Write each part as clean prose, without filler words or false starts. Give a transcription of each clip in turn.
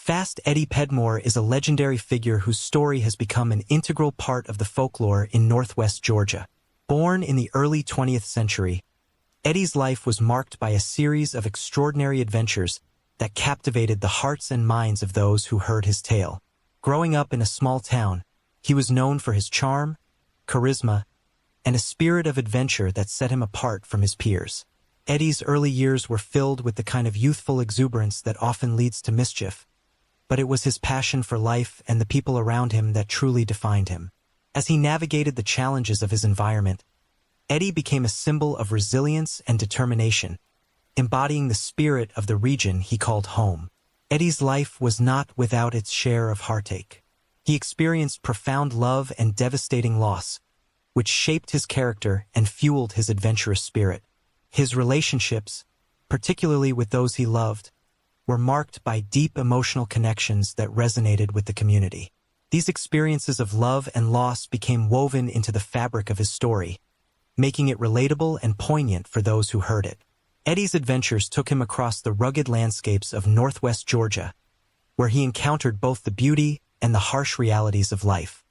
Fast Eddie Pedmore is a legendary figure whose story has become an integral part of the folklore in Northwest Georgia. Born in the early 20th century, Eddie's life was marked by a series of extraordinary adventures that captivated the hearts and minds of those who heard his tale. Growing up in a small town, he was known for his charm, charisma, and a spirit of adventure that set him apart from his peers. Eddie's early years were filled with the kind of youthful exuberance that often leads to mischief, but it was his passion for life and the people around him that truly defined him. As he navigated the challenges of his environment, Eddie became a symbol of resilience and determination, embodying the spirit of the region he called home. Eddie's life was not without its share of heartache. He experienced profound love and devastating loss, which shaped his character and fueled his adventurous spirit. His relationships, particularly with those he loved, were marked by deep emotional connections that resonated with the community. These experiences of love and loss became woven into the fabric of his story, making it relatable and poignant for those who heard it. Eddie's adventures took him across the rugged landscapes of Northwest Georgia, where he encountered both the beauty and the harsh realities of life.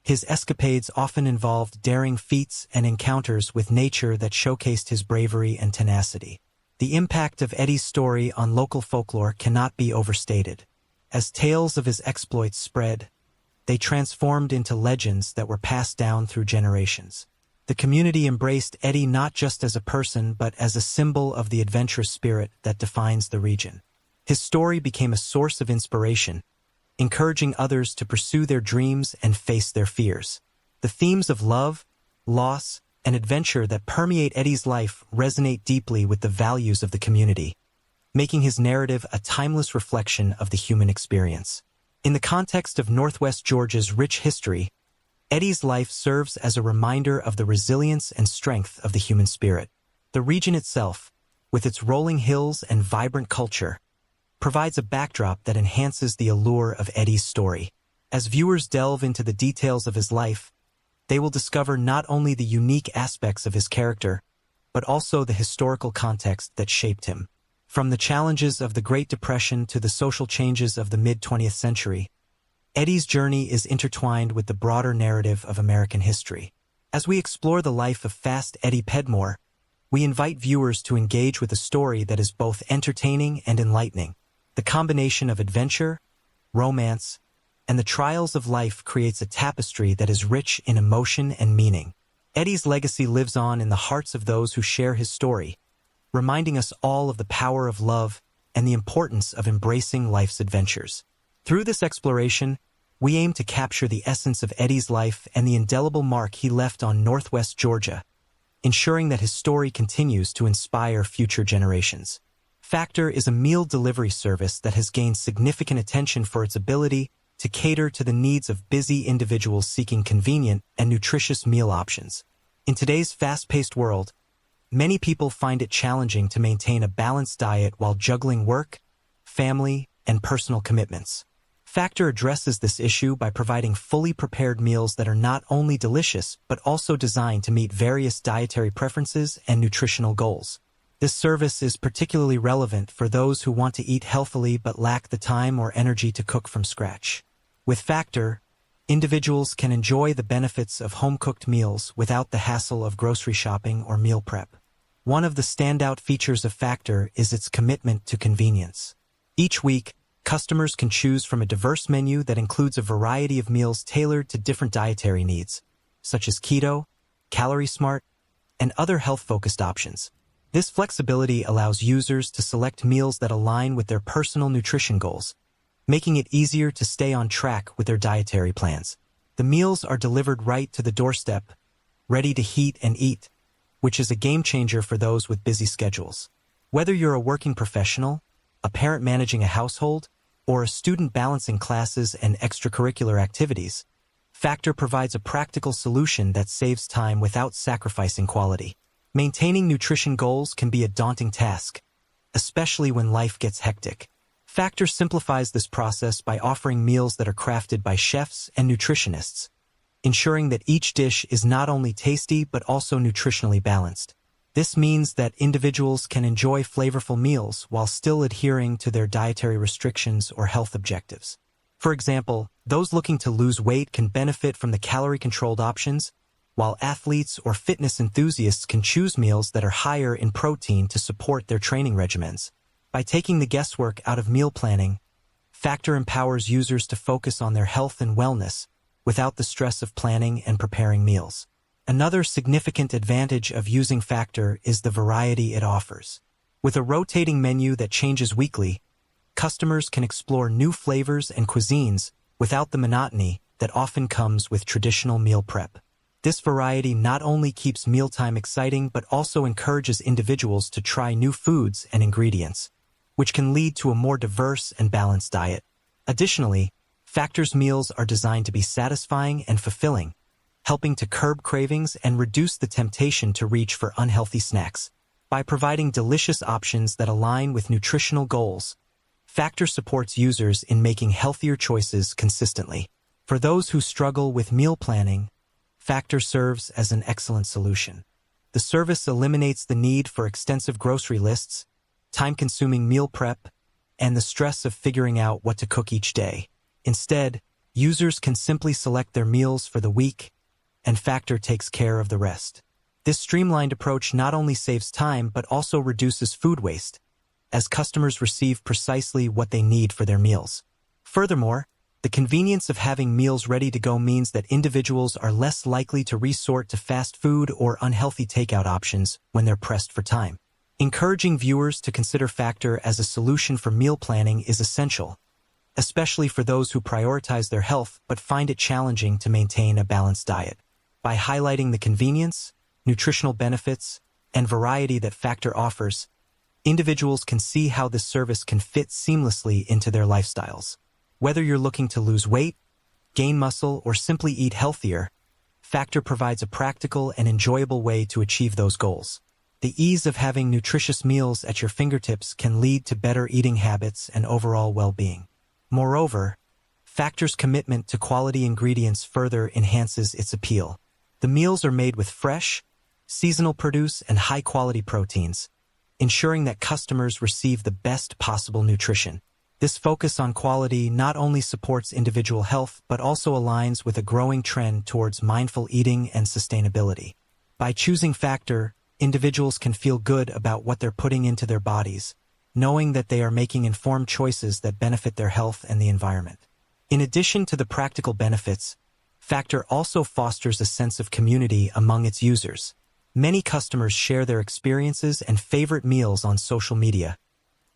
His escapades often involved daring feats and encounters with nature that showcased his bravery and tenacity. The impact of Eddie's story on local folklore cannot be overstated. As tales of his exploits spread, they transformed into legends that were passed down through generations. The community embraced Eddie not just as a person but as a symbol of the adventurous spirit that defines the region. His story became a source of inspiration, encouraging others to pursue their dreams and face their fears. The themes of love, loss, and adventure that permeate Eddie's life resonate deeply with the values of the community, making his narrative a timeless reflection of the human experience. In the context of Northwest Georgia's rich history, Eddie's life serves as a reminder of the resilience and strength of the human spirit. The region itself, with its rolling hills and vibrant culture, provides a backdrop that enhances the allure of Eddie's story. As viewers delve into the details of his life, they will discover not only the unique aspects of his character, but also the historical context that shaped him. From the challenges of the Great Depression to the social changes of the mid-20th century, Eddie's journey is intertwined with the broader narrative of American history. As we explore the life of Fast Eddie Pedmore, we invite viewers to engage with a story that is both entertaining and enlightening. The combination of adventure, romance, and the trials of life creates a tapestry that is rich in emotion and meaning. Eddie's legacy lives on in the hearts of those who share his story, reminding us all of the power of love and the importance of embracing life's adventures. Through this exploration, we aim to capture the essence of Eddie's life and the indelible mark he left on Northwest Georgia, ensuring that his story continues to inspire future generations. Factor is a meal delivery service that has gained significant attention for its ability to cater to the needs of busy individuals seeking convenient and nutritious meal options. In today's fast-paced world, many people find it challenging to maintain a balanced diet while juggling work, family, and personal commitments. Factor addresses this issue by providing fully prepared meals that are not only delicious but also designed to meet various dietary preferences and nutritional goals. This service is particularly relevant for those who want to eat healthily but lack the time or energy to cook from scratch. With Factor, individuals can enjoy the benefits of home-cooked meals without the hassle of grocery shopping or meal prep. One of the standout features of Factor is its commitment to convenience. Each week, customers can choose from a diverse menu that includes a variety of meals tailored to different dietary needs, such as keto, calorie smart, and other health-focused options. This flexibility allows users to select meals that align with their personal nutrition goals, making it easier to stay on track with their dietary plans. The meals are delivered right to the doorstep, ready to heat and eat, which is a game-changer for those with busy schedules. Whether you're a working professional, a parent managing a household, or a student balancing classes and extracurricular activities, Factor provides a practical solution that saves time without sacrificing quality. Maintaining nutrition goals can be a daunting task, especially when life gets hectic. Factor simplifies this process by offering meals that are crafted by chefs and nutritionists, ensuring that each dish is not only tasty but also nutritionally balanced. This means that individuals can enjoy flavorful meals while still adhering to their dietary restrictions or health objectives. For example, those looking to lose weight can benefit from the calorie-controlled options, while athletes or fitness enthusiasts can choose meals that are higher in protein to support their training regimens. By taking the guesswork out of meal planning, Factor empowers users to focus on their health and wellness without the stress of planning and preparing meals. Another significant advantage of using Factor is the variety it offers. With a rotating menu that changes weekly, customers can explore new flavors and cuisines without the monotony that often comes with traditional meal prep. This variety not only keeps mealtime exciting but also encourages individuals to try new foods and ingredients, which can lead to a more diverse and balanced diet. Additionally, Factor's meals are designed to be satisfying and fulfilling, helping to curb cravings and reduce the temptation to reach for unhealthy snacks. By providing delicious options that align with nutritional goals, Factor supports users in making healthier choices consistently. For those who struggle with meal planning, Factor serves as an excellent solution. The service eliminates the need for extensive grocery lists, time-consuming meal prep, and the stress of figuring out what to cook each day. Instead, users can simply select their meals for the week, and Factor takes care of the rest. This streamlined approach not only saves time but also reduces food waste, as customers receive precisely what they need for their meals. Furthermore, the convenience of having meals ready to go means that individuals are less likely to resort to fast food or unhealthy takeout options when they're pressed for time. Encouraging viewers to consider Factor as a solution for meal planning is essential, especially for those who prioritize their health but find it challenging to maintain a balanced diet. By highlighting the convenience, nutritional benefits, and variety that Factor offers, individuals can see how this service can fit seamlessly into their lifestyles. Whether you're looking to lose weight, gain muscle, or simply eat healthier, Factor provides a practical and enjoyable way to achieve those goals. The ease of having nutritious meals at your fingertips can lead to better eating habits and overall well-being. Moreover, Factor's commitment to quality ingredients further enhances its appeal. The meals are made with fresh, seasonal produce and high-quality proteins, ensuring that customers receive the best possible nutrition. This focus on quality not only supports individual health but also aligns with a growing trend towards mindful eating and sustainability. By choosing Factor, individuals can feel good about what they're putting into their bodies, knowing that they are making informed choices that benefit their health and the environment. In addition to the practical benefits, Factor also fosters a sense of community among its users. Many customers share their experiences and favorite meals on social media,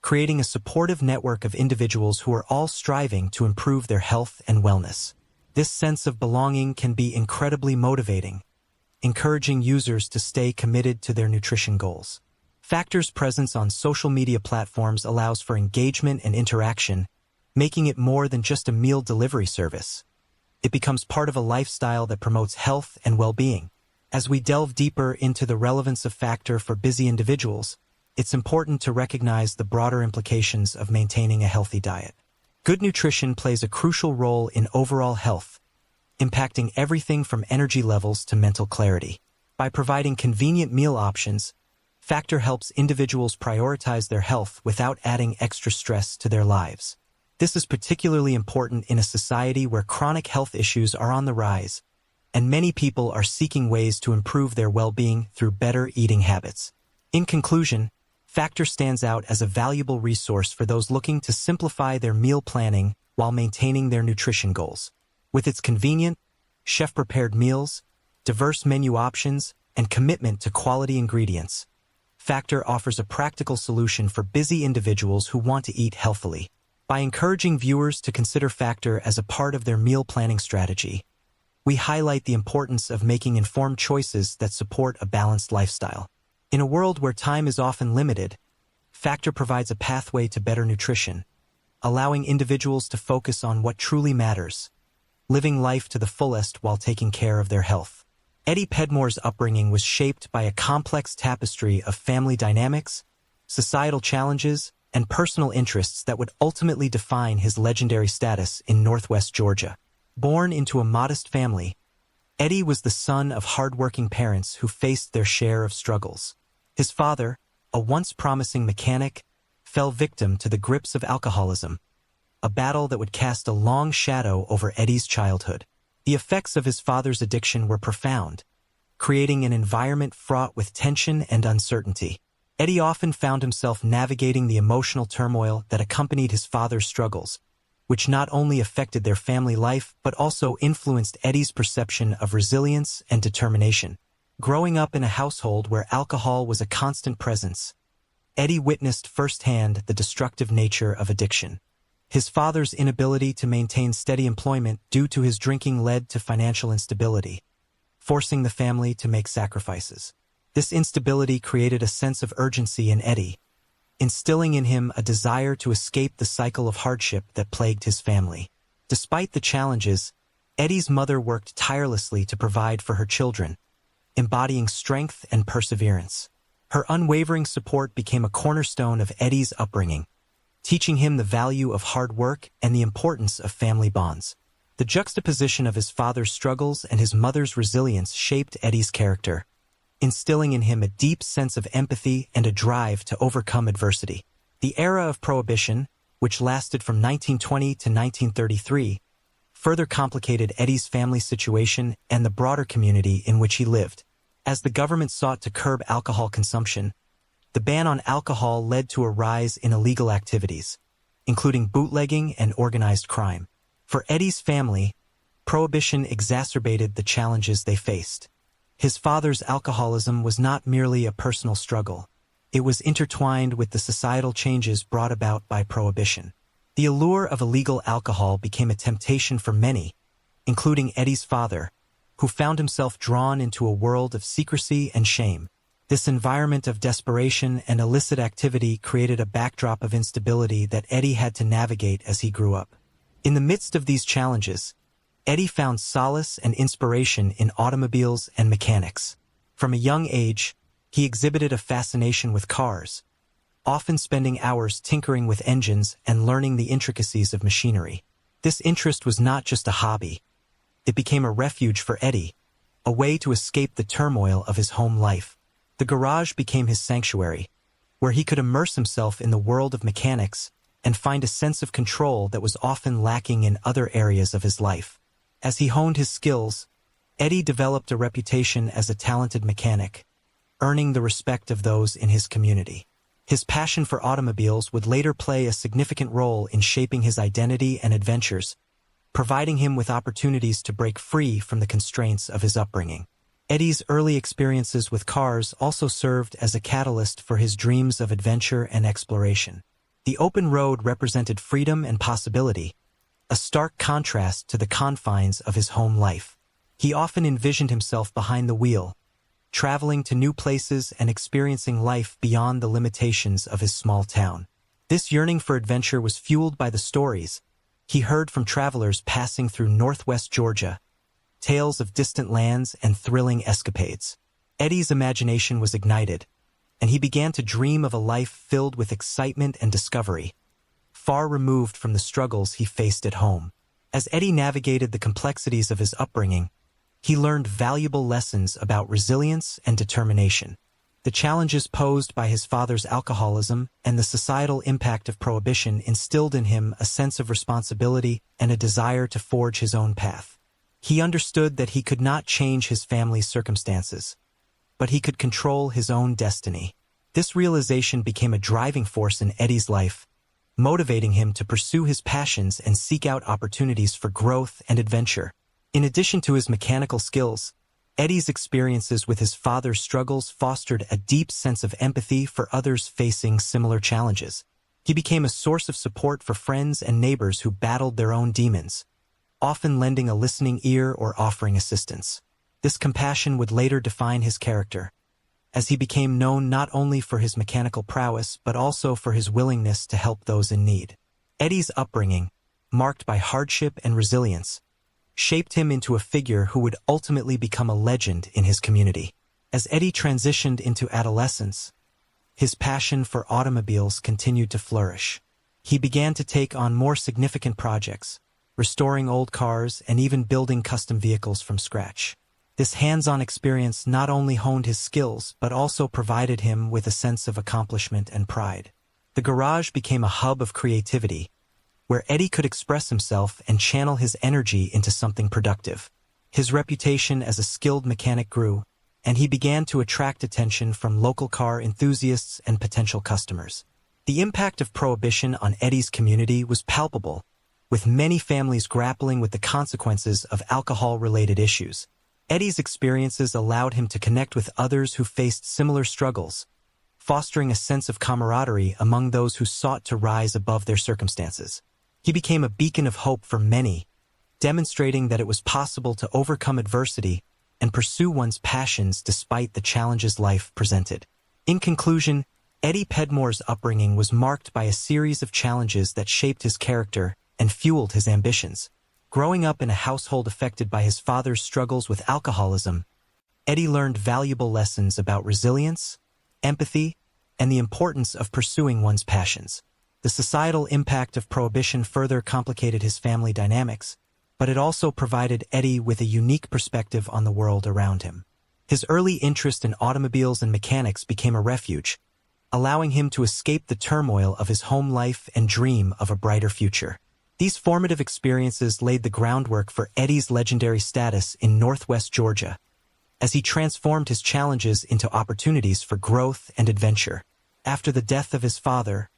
creating a supportive network of individuals who are all striving to improve their health and wellness. This sense of belonging can be incredibly motivating, encouraging users to stay committed to their nutrition goals. Factor's presence on social media platforms allows for engagement and interaction, making it more than just a meal delivery service. It becomes part of a lifestyle that promotes health and well-being. As we delve deeper into the relevance of Factor for busy individuals, it's important to recognize the broader implications of maintaining a healthy diet. Good nutrition plays a crucial role in overall health, impacting everything from energy levels to mental clarity. By providing convenient meal options, Factor helps individuals prioritize their health without adding extra stress to their lives. This is particularly important in a society where chronic health issues are on the rise, and many people are seeking ways to improve their well-being through better eating habits. In conclusion, Factor stands out as a valuable resource for those looking to simplify their meal planning while maintaining their nutrition goals. With its convenient, chef-prepared meals, diverse menu options, and commitment to quality ingredients, Factor offers a practical solution for busy individuals who want to eat healthily. By encouraging viewers to consider Factor as a part of their meal planning strategy, we highlight the importance of making informed choices that support a balanced lifestyle. In a world where time is often limited, Factor provides a pathway to better nutrition, allowing individuals to focus on what truly matters, living life to the fullest while taking care of their health. Eddie Pedmore's upbringing was shaped by a complex tapestry of family dynamics, societal challenges, and personal interests that would ultimately define his legendary status in Northwest Georgia. Born into a modest family, Eddie was the son of hardworking parents who faced their share of struggles. His father, a once promising mechanic, fell victim to the grips of alcoholism, a battle that would cast a long shadow over Eddie's childhood. The effects of his father's addiction were profound, creating an environment fraught with tension and uncertainty. Eddie often found himself navigating the emotional turmoil that accompanied his father's struggles, which not only affected their family life but also influenced Eddie's perception of resilience and determination. Growing up in a household where alcohol was a constant presence, Eddie witnessed firsthand the destructive nature of addiction. His father's inability to maintain steady employment due to his drinking led to financial instability, forcing the family to make sacrifices. This instability created a sense of urgency in Eddie, instilling in him a desire to escape the cycle of hardship that plagued his family. Despite the challenges, Eddie's mother worked tirelessly to provide for her children, embodying strength and perseverance. Her unwavering support became a cornerstone of Eddie's upbringing, teaching him the value of hard work and the importance of family bonds. The juxtaposition of his father's struggles and his mother's resilience shaped Eddie's character, instilling in him a deep sense of empathy and a drive to overcome adversity. The era of Prohibition, which lasted from 1920 to 1933, further complicated Eddie's family situation and the broader community in which he lived. As the government sought to curb alcohol consumption, the ban on alcohol led to a rise in illegal activities, including bootlegging and organized crime. For Eddie's family, Prohibition exacerbated the challenges they faced. His father's alcoholism was not merely a personal struggle. It was intertwined with the societal changes brought about by Prohibition. The allure of illegal alcohol became a temptation for many, including Eddie's father, who found himself drawn into a world of secrecy and shame. This environment of desperation and illicit activity created a backdrop of instability that Eddie had to navigate as he grew up. In the midst of these challenges, Eddie found solace and inspiration in automobiles and mechanics. From a young age, he exhibited a fascination with cars, often spending hours tinkering with engines and learning the intricacies of machinery. This interest was not just a hobby. It became a refuge for Eddie, a way to escape the turmoil of his home life. The garage became his sanctuary, where he could immerse himself in the world of mechanics and find a sense of control that was often lacking in other areas of his life. As he honed his skills, Eddie developed a reputation as a talented mechanic, earning the respect of those in his community. His passion for automobiles would later play a significant role in shaping his identity and adventures, providing him with opportunities to break free from the constraints of his upbringing. Eddie's early experiences with cars also served as a catalyst for his dreams of adventure and exploration. The open road represented freedom and possibility, a stark contrast to the confines of his home life. He often envisioned himself behind the wheel, traveling to new places and experiencing life beyond the limitations of his small town. This yearning for adventure was fueled by the stories he heard from travelers passing through northwest Georgia, tales of distant lands and thrilling escapades. Eddie's imagination was ignited, and he began to dream of a life filled with excitement and discovery, far removed from the struggles he faced at home. As Eddie navigated the complexities of his upbringing, he learned valuable lessons about resilience and determination. The challenges posed by his father's alcoholism and the societal impact of Prohibition instilled in him a sense of responsibility and a desire to forge his own path. He understood that he could not change his family's circumstances, but he could control his own destiny. This realization became a driving force in Eddie's life, motivating him to pursue his passions and seek out opportunities for growth and adventure. In addition to his mechanical skills, Eddie's experiences with his father's struggles fostered a deep sense of empathy for others facing similar challenges. He became a source of support for friends and neighbors who battled their own demons, often lending a listening ear or offering assistance. This compassion would later define his character, as he became known not only for his mechanical prowess but also for his willingness to help those in need. Eddie's upbringing, marked by hardship and resilience, shaped him into a figure who would ultimately become a legend in his community. As Eddie transitioned into adolescence, his passion for automobiles continued to flourish. He began to take on more significant projects, restoring old cars and even building custom vehicles from scratch. This hands-on experience not only honed his skills but also provided him with a sense of accomplishment and pride. The garage became a hub of creativity, where Eddie could express himself and channel his energy into something productive. His reputation as a skilled mechanic grew, and he began to attract attention from local car enthusiasts and potential customers. The impact of Prohibition on Eddie's community was palpable, with many families grappling with the consequences of alcohol-related issues. Eddie's experiences allowed him to connect with others who faced similar struggles, fostering a sense of camaraderie among those who sought to rise above their circumstances. He became a beacon of hope for many, demonstrating that it was possible to overcome adversity and pursue one's passions despite the challenges life presented. In conclusion, Eddie Pedmore's upbringing was marked by a series of challenges that shaped his character and fueled his ambitions. Growing up in a household affected by his father's struggles with alcoholism, Eddie learned valuable lessons about resilience, empathy, and the importance of pursuing one's passions. The societal impact of Prohibition further complicated his family dynamics, but it also provided Eddie with a unique perspective on the world around him. His early interest in automobiles and mechanics became a refuge, allowing him to escape the turmoil of his home life and dream of a brighter future. These formative experiences laid the groundwork for Eddie's legendary status in Northwest Georgia, as he transformed his challenges into opportunities for growth and adventure. After the death of his father,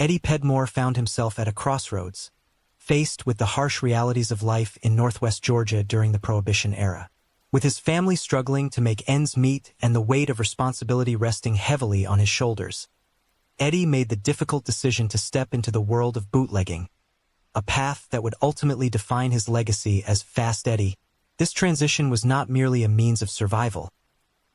Eddie Pedmore found himself at a crossroads, faced with the harsh realities of life in Northwest Georgia during the Prohibition era. With his family struggling to make ends meet and the weight of responsibility resting heavily on his shoulders, Eddie made the difficult decision to step into the world of bootlegging, a path that would ultimately define his legacy as Fast Eddie. This transition was not merely a means of survival.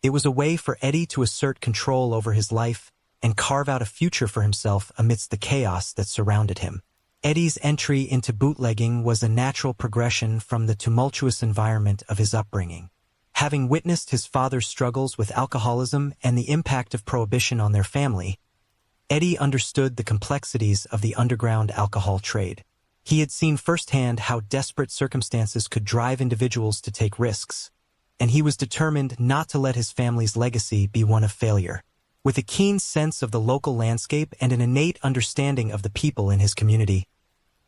It was a way for Eddie to assert control over his life and carve out a future for himself amidst the chaos that surrounded him. Eddie's entry into bootlegging was a natural progression from the tumultuous environment of his upbringing. Having witnessed his father's struggles with alcoholism and the impact of Prohibition on their family, Eddie understood the complexities of the underground alcohol trade. He had seen firsthand how desperate circumstances could drive individuals to take risks, and he was determined not to let his family's legacy be one of failure. With a keen sense of the local landscape and an innate understanding of the people in his community,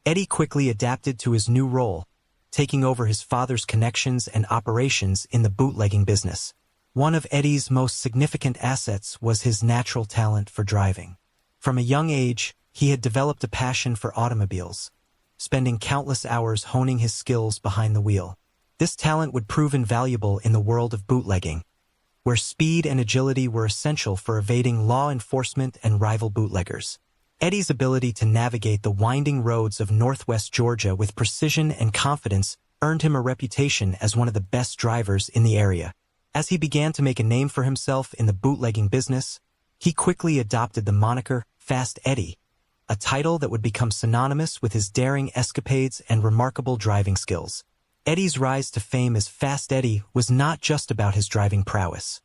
Eddie quickly adapted to his new role, taking over his father's connections and operations in the bootlegging business. One of Eddie's most significant assets was his natural talent for driving. From a young age, he had developed a passion for automobiles, spending countless hours honing his skills behind the wheel. This talent would prove invaluable in the world of bootlegging, where speed and agility were essential for evading law enforcement and rival bootleggers. Eddie's ability to navigate the winding roads of Northwest Georgia with precision and confidence earned him a reputation as one of the best drivers in the area. As he began to make a name for himself in the bootlegging business, he quickly adopted the moniker Fast Eddie, a title that would become synonymous with his daring escapades and remarkable driving skills. Eddie's rise to fame as Fast Eddie was not just about his driving prowess.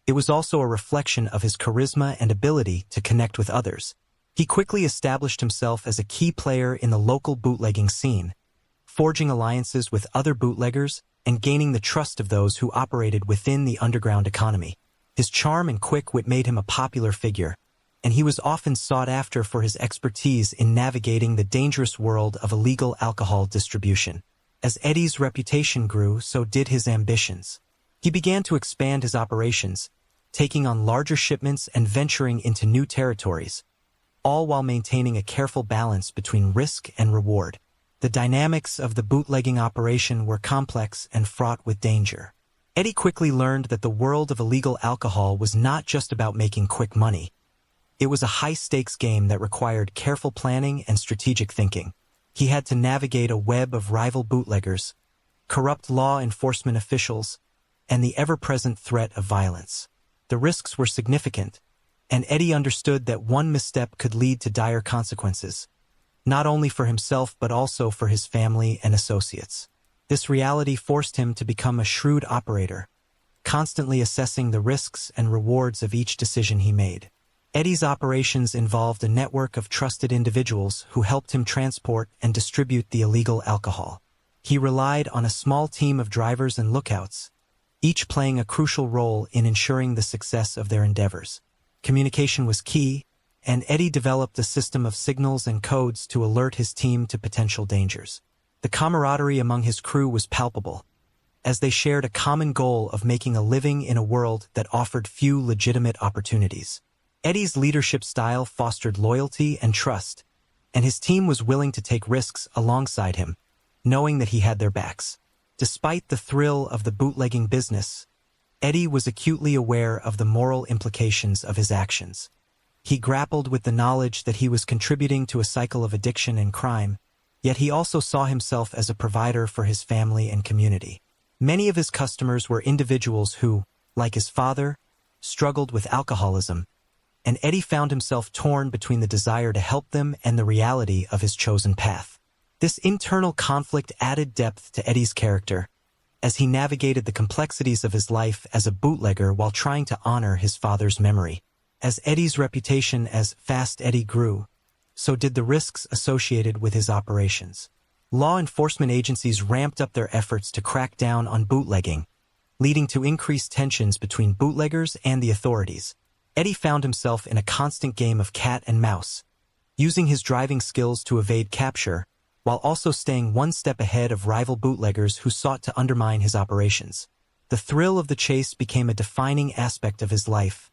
It was also a reflection of his charisma and ability to connect with others. He quickly established himself as a key player in the local bootlegging scene, forging alliances with other bootleggers and gaining the trust of those who operated within the underground economy. His charm and quick wit made him a popular figure, and he was often sought after for his expertise in navigating the dangerous world of illegal alcohol distribution. As Eddie's reputation grew, so did his ambitions. He began to expand his operations, taking on larger shipments and venturing into new territories, all while maintaining a careful balance between risk and reward. The dynamics of the bootlegging operation were complex and fraught with danger. Eddie quickly learned that the world of illegal alcohol was not just about making quick money. It was a high-stakes game that required careful planning and strategic thinking. He had to navigate a web of rival bootleggers, corrupt law enforcement officials, and the ever-present threat of violence. The risks were significant, and Eddie understood that one misstep could lead to dire consequences, not only for himself but also for his family and associates. This reality forced him to become a shrewd operator, constantly assessing the risks and rewards of each decision he made. Eddie's operations involved a network of trusted individuals who helped him transport and distribute the illegal alcohol. He relied on a small team of drivers and lookouts, each playing a crucial role in ensuring the success of their endeavors. Communication was key, and Eddie developed a system of signals and codes to alert his team to potential dangers. The camaraderie among his crew was palpable, as they shared a common goal of making a living in a world that offered few legitimate opportunities. Eddie's leadership style fostered loyalty and trust, and his team was willing to take risks alongside him, knowing that he had their backs. Despite the thrill of the bootlegging business, Eddie was acutely aware of the moral implications of his actions. He grappled with the knowledge that he was contributing to a cycle of addiction and crime, yet he also saw himself as a provider for his family and community. Many of his customers were individuals who, like his father, struggled with alcoholism, and Eddie found himself torn between the desire to help them and the reality of his chosen path. This internal conflict added depth to Eddie's character, as he navigated the complexities of his life as a bootlegger while trying to honor his father's memory. As Eddie's reputation as Fast Eddie grew, so did the risks associated with his operations. Law enforcement agencies ramped up their efforts to crack down on bootlegging, leading to increased tensions between bootleggers and the authorities. Eddie found himself in a constant game of cat and mouse, using his driving skills to evade capture, while also staying one step ahead of rival bootleggers who sought to undermine his operations. The thrill of the chase became a defining aspect of his life,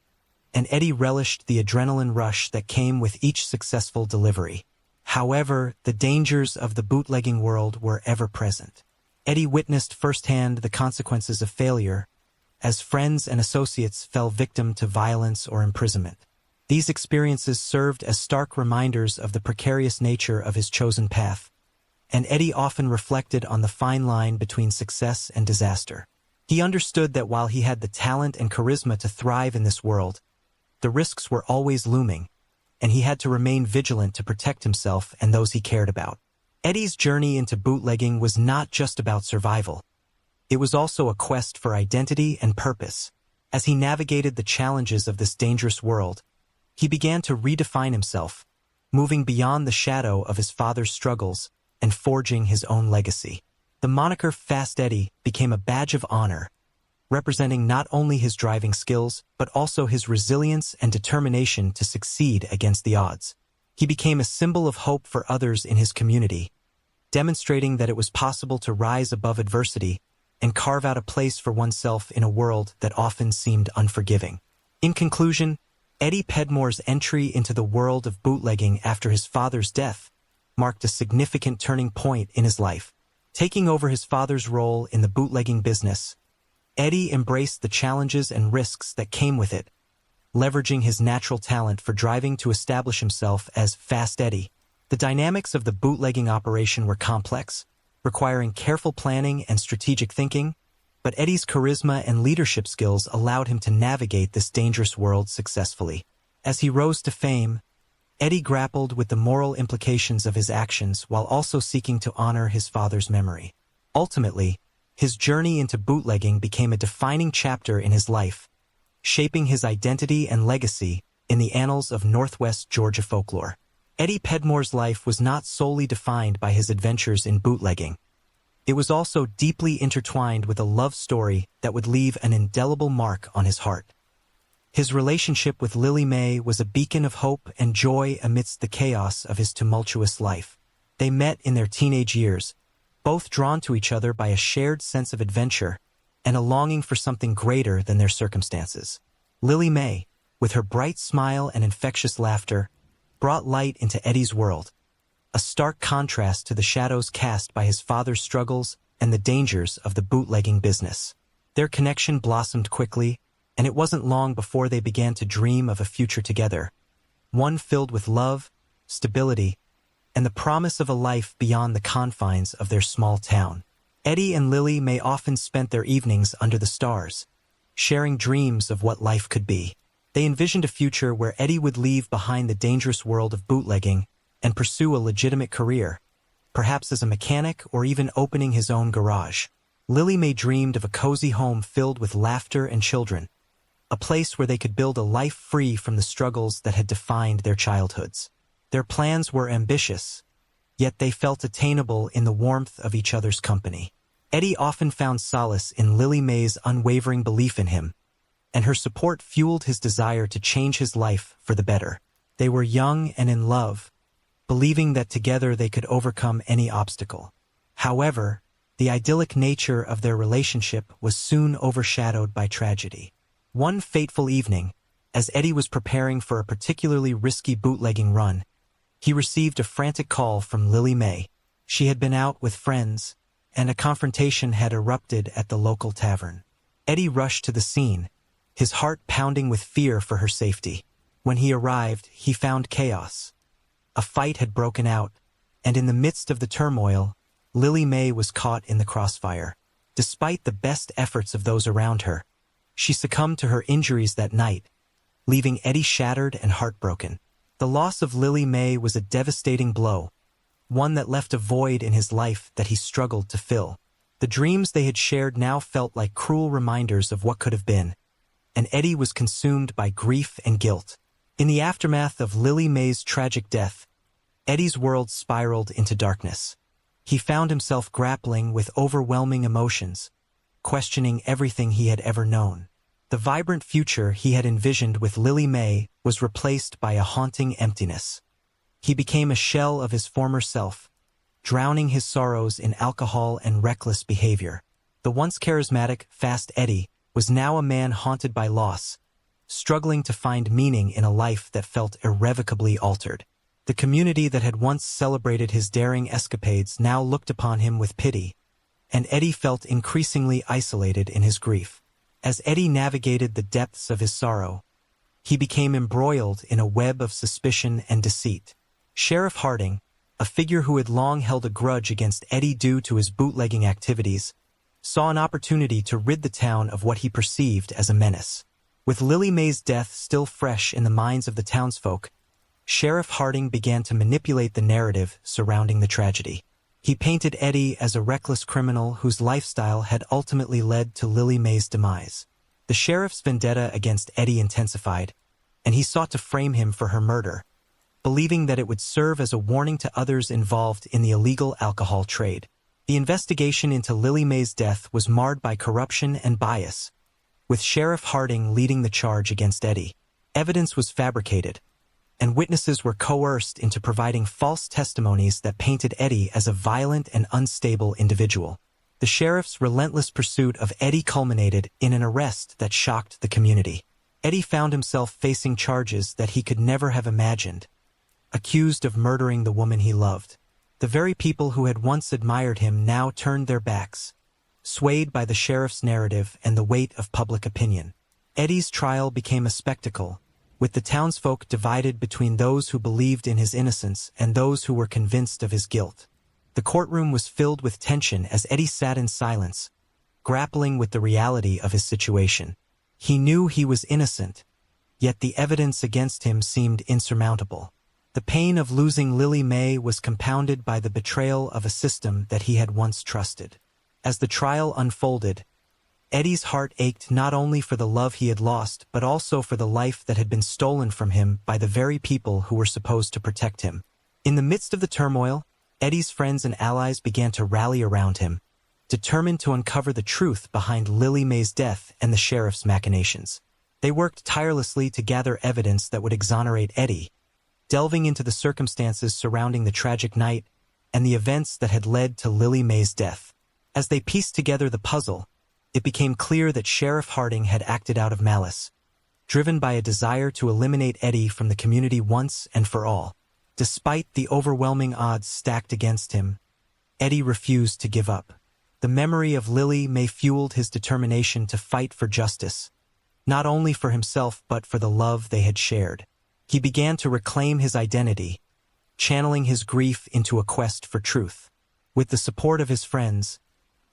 and Eddie relished the adrenaline rush that came with each successful delivery. However, the dangers of the bootlegging world were ever present. Eddie witnessed firsthand the consequences of failure, as friends and associates fell victim to violence or imprisonment. These experiences served as stark reminders of the precarious nature of his chosen path, and Eddie often reflected on the fine line between success and disaster. He understood that while he had the talent and charisma to thrive in this world, the risks were always looming, and he had to remain vigilant to protect himself and those he cared about. Eddie's journey into bootlegging was not just about survival. It was also a quest for identity and purpose. As he navigated the challenges of this dangerous world, he began to redefine himself, moving beyond the shadow of his father's struggles and forging his own legacy. The moniker Fast Eddie became a badge of honor, representing not only his driving skills, but also his resilience and determination to succeed against the odds. He became a symbol of hope for others in his community, demonstrating that it was possible to rise above adversity and carve out a place for oneself in a world that often seemed unforgiving. In conclusion, Eddie Pedmore's entry into the world of bootlegging after his father's death marked a significant turning point in his life. Taking over his father's role in the bootlegging business, Eddie embraced the challenges and risks that came with it, leveraging his natural talent for driving to establish himself as Fast Eddie. The dynamics of the bootlegging operation were complex, requiring careful planning and strategic thinking, but Eddie's charisma and leadership skills allowed him to navigate this dangerous world successfully. As he rose to fame, Eddie grappled with the moral implications of his actions while also seeking to honor his father's memory. Ultimately, his journey into bootlegging became a defining chapter in his life, shaping his identity and legacy in the annals of Northwest Georgia folklore. Eddie Pedmore's life was not solely defined by his adventures in bootlegging. It was also deeply intertwined with a love story that would leave an indelible mark on his heart. His relationship with Lily Mae was a beacon of hope and joy amidst the chaos of his tumultuous life. They met in their teenage years, both drawn to each other by a shared sense of adventure and a longing for something greater than their circumstances. Lily Mae, with her bright smile and infectious laughter, brought light into Eddie's world, a stark contrast to the shadows cast by his father's struggles and the dangers of the bootlegging business. Their connection blossomed quickly, and it wasn't long before they began to dream of a future together, one filled with love, stability, and the promise of a life beyond the confines of their small town. Eddie and Lily Mae often spent their evenings under the stars, sharing dreams of what life could be. They envisioned a future where Eddie would leave behind the dangerous world of bootlegging and pursue a legitimate career, perhaps as a mechanic or even opening his own garage. Lily Mae dreamed of a cozy home filled with laughter and children, a place where they could build a life free from the struggles that had defined their childhoods. Their plans were ambitious, yet they felt attainable in the warmth of each other's company. Eddie often found solace in Lily Mae's unwavering belief in him, and her support fueled his desire to change his life for the better. They were young and in love, believing that together they could overcome any obstacle. However, the idyllic nature of their relationship was soon overshadowed by tragedy. One fateful evening, as Eddie was preparing for a particularly risky bootlegging run, he received a frantic call from Lily Mae. She had been out with friends, and a confrontation had erupted at the local tavern. Eddie rushed to the scene, his heart pounding with fear for her safety. When he arrived, he found chaos. A fight had broken out, and in the midst of the turmoil, Lily Mae was caught in the crossfire. Despite the best efforts of those around her, she succumbed to her injuries that night, leaving Eddie shattered and heartbroken. The loss of Lily Mae was a devastating blow, one that left a void in his life that he struggled to fill. The dreams they had shared now felt like cruel reminders of what could have been, and Eddie was consumed by grief and guilt. In the aftermath of Lily Mae's tragic death, Eddie's world spiraled into darkness. He found himself grappling with overwhelming emotions, questioning everything he had ever known. The vibrant future he had envisioned with Lily Mae was replaced by a haunting emptiness. He became a shell of his former self, drowning his sorrows in alcohol and reckless behavior. The once charismatic Fast Eddie was now a man haunted by loss, struggling to find meaning in a life that felt irrevocably altered. The community that had once celebrated his daring escapades now looked upon him with pity, and Eddie felt increasingly isolated in his grief. As Eddie navigated the depths of his sorrow, he became embroiled in a web of suspicion and deceit. Sheriff Harding, a figure who had long held a grudge against Eddie due to his bootlegging activities, saw an opportunity to rid the town of what he perceived as a menace. With Lily Mae's death still fresh in the minds of the townsfolk, Sheriff Harding began to manipulate the narrative surrounding the tragedy. He painted Eddie as a reckless criminal whose lifestyle had ultimately led to Lily Mae's demise. The sheriff's vendetta against Eddie intensified, and he sought to frame him for her murder, believing that it would serve as a warning to others involved in the illegal alcohol trade. The investigation into Lily Mae's death was marred by corruption and bias, with Sheriff Harding leading the charge against Eddie. Evidence was fabricated, and witnesses were coerced into providing false testimonies that painted Eddie as a violent and unstable individual. The sheriff's relentless pursuit of Eddie culminated in an arrest that shocked the community. Eddie found himself facing charges that he could never have imagined, accused of murdering the woman he loved. The very people who had once admired him now turned their backs, swayed by the sheriff's narrative and the weight of public opinion. Eddie's trial became a spectacle, with the townsfolk divided between those who believed in his innocence and those who were convinced of his guilt. The courtroom was filled with tension as Eddie sat in silence, grappling with the reality of his situation. He knew he was innocent, yet the evidence against him seemed insurmountable. The pain of losing Lily Mae was compounded by the betrayal of a system that he had once trusted. As the trial unfolded, Eddie's heart ached not only for the love he had lost but also for the life that had been stolen from him by the very people who were supposed to protect him. In the midst of the turmoil, Eddie's friends and allies began to rally around him, determined to uncover the truth behind Lily Mae's death and the sheriff's machinations. They worked tirelessly to gather evidence that would exonerate Eddie, delving into the circumstances surrounding the tragic night and the events that had led to Lily Mae's death. As they pieced together the puzzle, it became clear that Sheriff Harding had acted out of malice, driven by a desire to eliminate Eddie from the community once and for all. Despite the overwhelming odds stacked against him, Eddie refused to give up. The memory of Lily Mae fueled his determination to fight for justice, not only for himself but for the love they had shared. He began to reclaim his identity, channeling his grief into a quest for truth. With the support of his friends,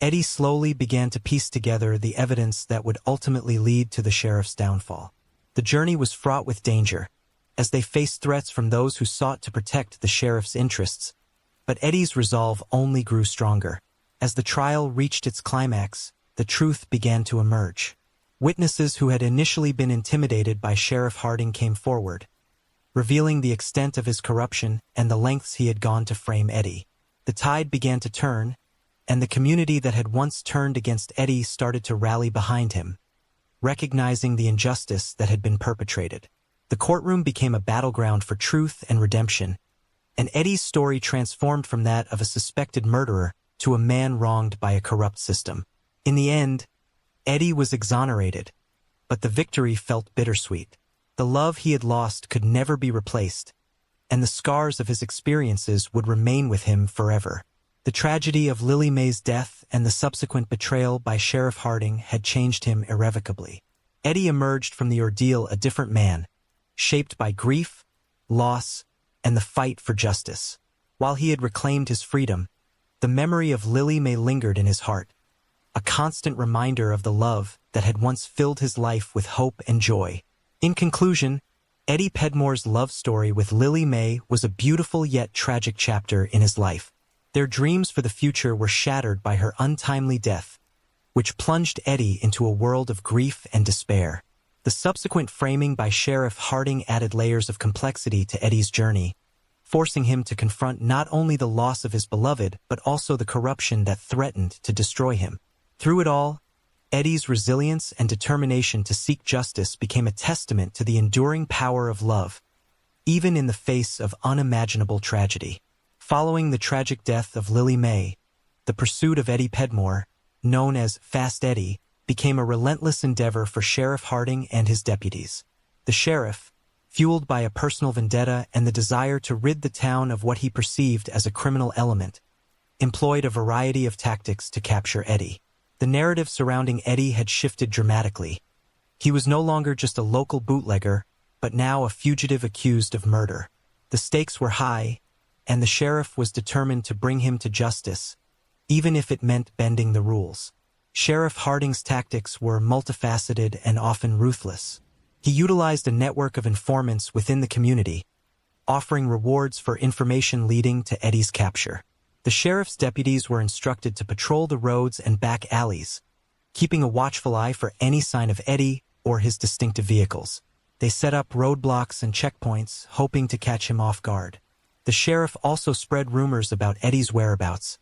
Eddie slowly began to piece together the evidence that would ultimately lead to the sheriff's downfall. The journey was fraught with danger, as they faced threats from those who sought to protect the sheriff's interests, but Eddie's resolve only grew stronger. As the trial reached its climax, the truth began to emerge. Witnesses who had initially been intimidated by Sheriff Harding came forward, revealing the extent of his corruption and the lengths he had gone to frame Eddie. The tide began to turn, and the community that had once turned against Eddie started to rally behind him, recognizing the injustice that had been perpetrated. The courtroom became a battleground for truth and redemption, and Eddie's story transformed from that of a suspected murderer to a man wronged by a corrupt system. In the end, Eddie was exonerated, but the victory felt bittersweet. The love he had lost could never be replaced, and the scars of his experiences would remain with him forever. The tragedy of Lily May's death and the subsequent betrayal by Sheriff Harding had changed him irrevocably. Eddie emerged from the ordeal a different man, shaped by grief, loss, and the fight for justice. While he had reclaimed his freedom, the memory of Lily May lingered in his heart, a constant reminder of the love that had once filled his life with hope and joy. In conclusion, Eddie Pedmore's love story with Lily May was a beautiful yet tragic chapter in his life. Their dreams for the future were shattered by her untimely death, which plunged Eddie into a world of grief and despair. The subsequent framing by Sheriff Harding added layers of complexity to Eddie's journey, forcing him to confront not only the loss of his beloved but also the corruption that threatened to destroy him. Through it all, Eddie's resilience and determination to seek justice became a testament to the enduring power of love, even in the face of unimaginable tragedy. Following the tragic death of Lily May, the pursuit of Eddie Pedmore, known as Fast Eddie, became a relentless endeavor for Sheriff Harding and his deputies. The sheriff, fueled by a personal vendetta and the desire to rid the town of what he perceived as a criminal element, employed a variety of tactics to capture Eddie. The narrative surrounding Eddie had shifted dramatically. He was no longer just a local bootlegger, but now a fugitive accused of murder. The stakes were high, and the sheriff was determined to bring him to justice, even if it meant bending the rules. Sheriff Harding's tactics were multifaceted and often ruthless. He utilized a network of informants within the community, offering rewards for information leading to Eddie's capture. The sheriff's deputies were instructed to patrol the roads and back alleys, keeping a watchful eye for any sign of Eddie or his distinctive vehicles. They set up roadblocks and checkpoints, hoping to catch him off guard. The sheriff also spread rumors about Eddie's whereabouts,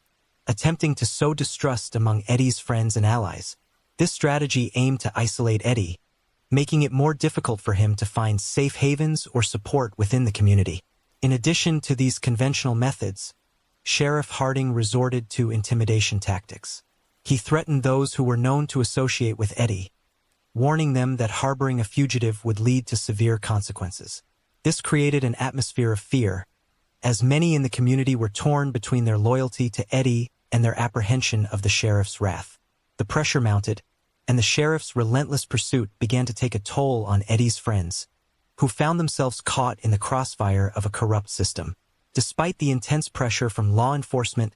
attempting to sow distrust among Eddie's friends and allies. This strategy aimed to isolate Eddie, making it more difficult for him to find safe havens or support within the community. In addition to these conventional methods, Sheriff Harding resorted to intimidation tactics. He threatened those who were known to associate with Eddie, warning them that harboring a fugitive would lead to severe consequences. This created an atmosphere of fear, as many in the community were torn between their loyalty to Eddie and their apprehension of the sheriff's wrath. The pressure mounted, and the sheriff's relentless pursuit began to take a toll on Eddie's friends, who found themselves caught in the crossfire of a corrupt system. Despite the intense pressure from law enforcement,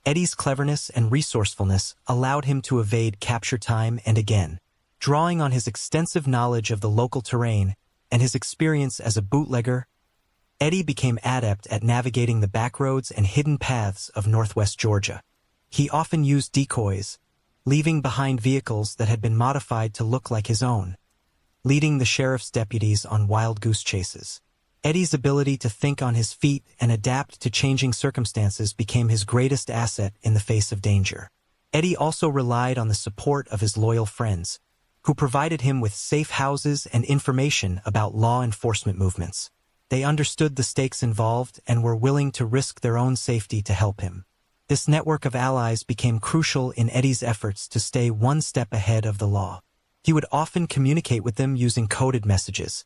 Eddie's cleverness and resourcefulness allowed him to evade capture time and again. Drawing on his extensive knowledge of the local terrain and his experience as a bootlegger, Eddie became adept at navigating the backroads and hidden paths of northwest Georgia. He often used decoys, leaving behind vehicles that had been modified to look like his own, leading the sheriff's deputies on wild goose chases. Eddie's ability to think on his feet and adapt to changing circumstances became his greatest asset in the face of danger. Eddie also relied on the support of his loyal friends, who provided him with safe houses and information about law enforcement movements. They understood the stakes involved and were willing to risk their own safety to help him. This network of allies became crucial in Eddie's efforts to stay one step ahead of the law. He would often communicate with them using coded messages,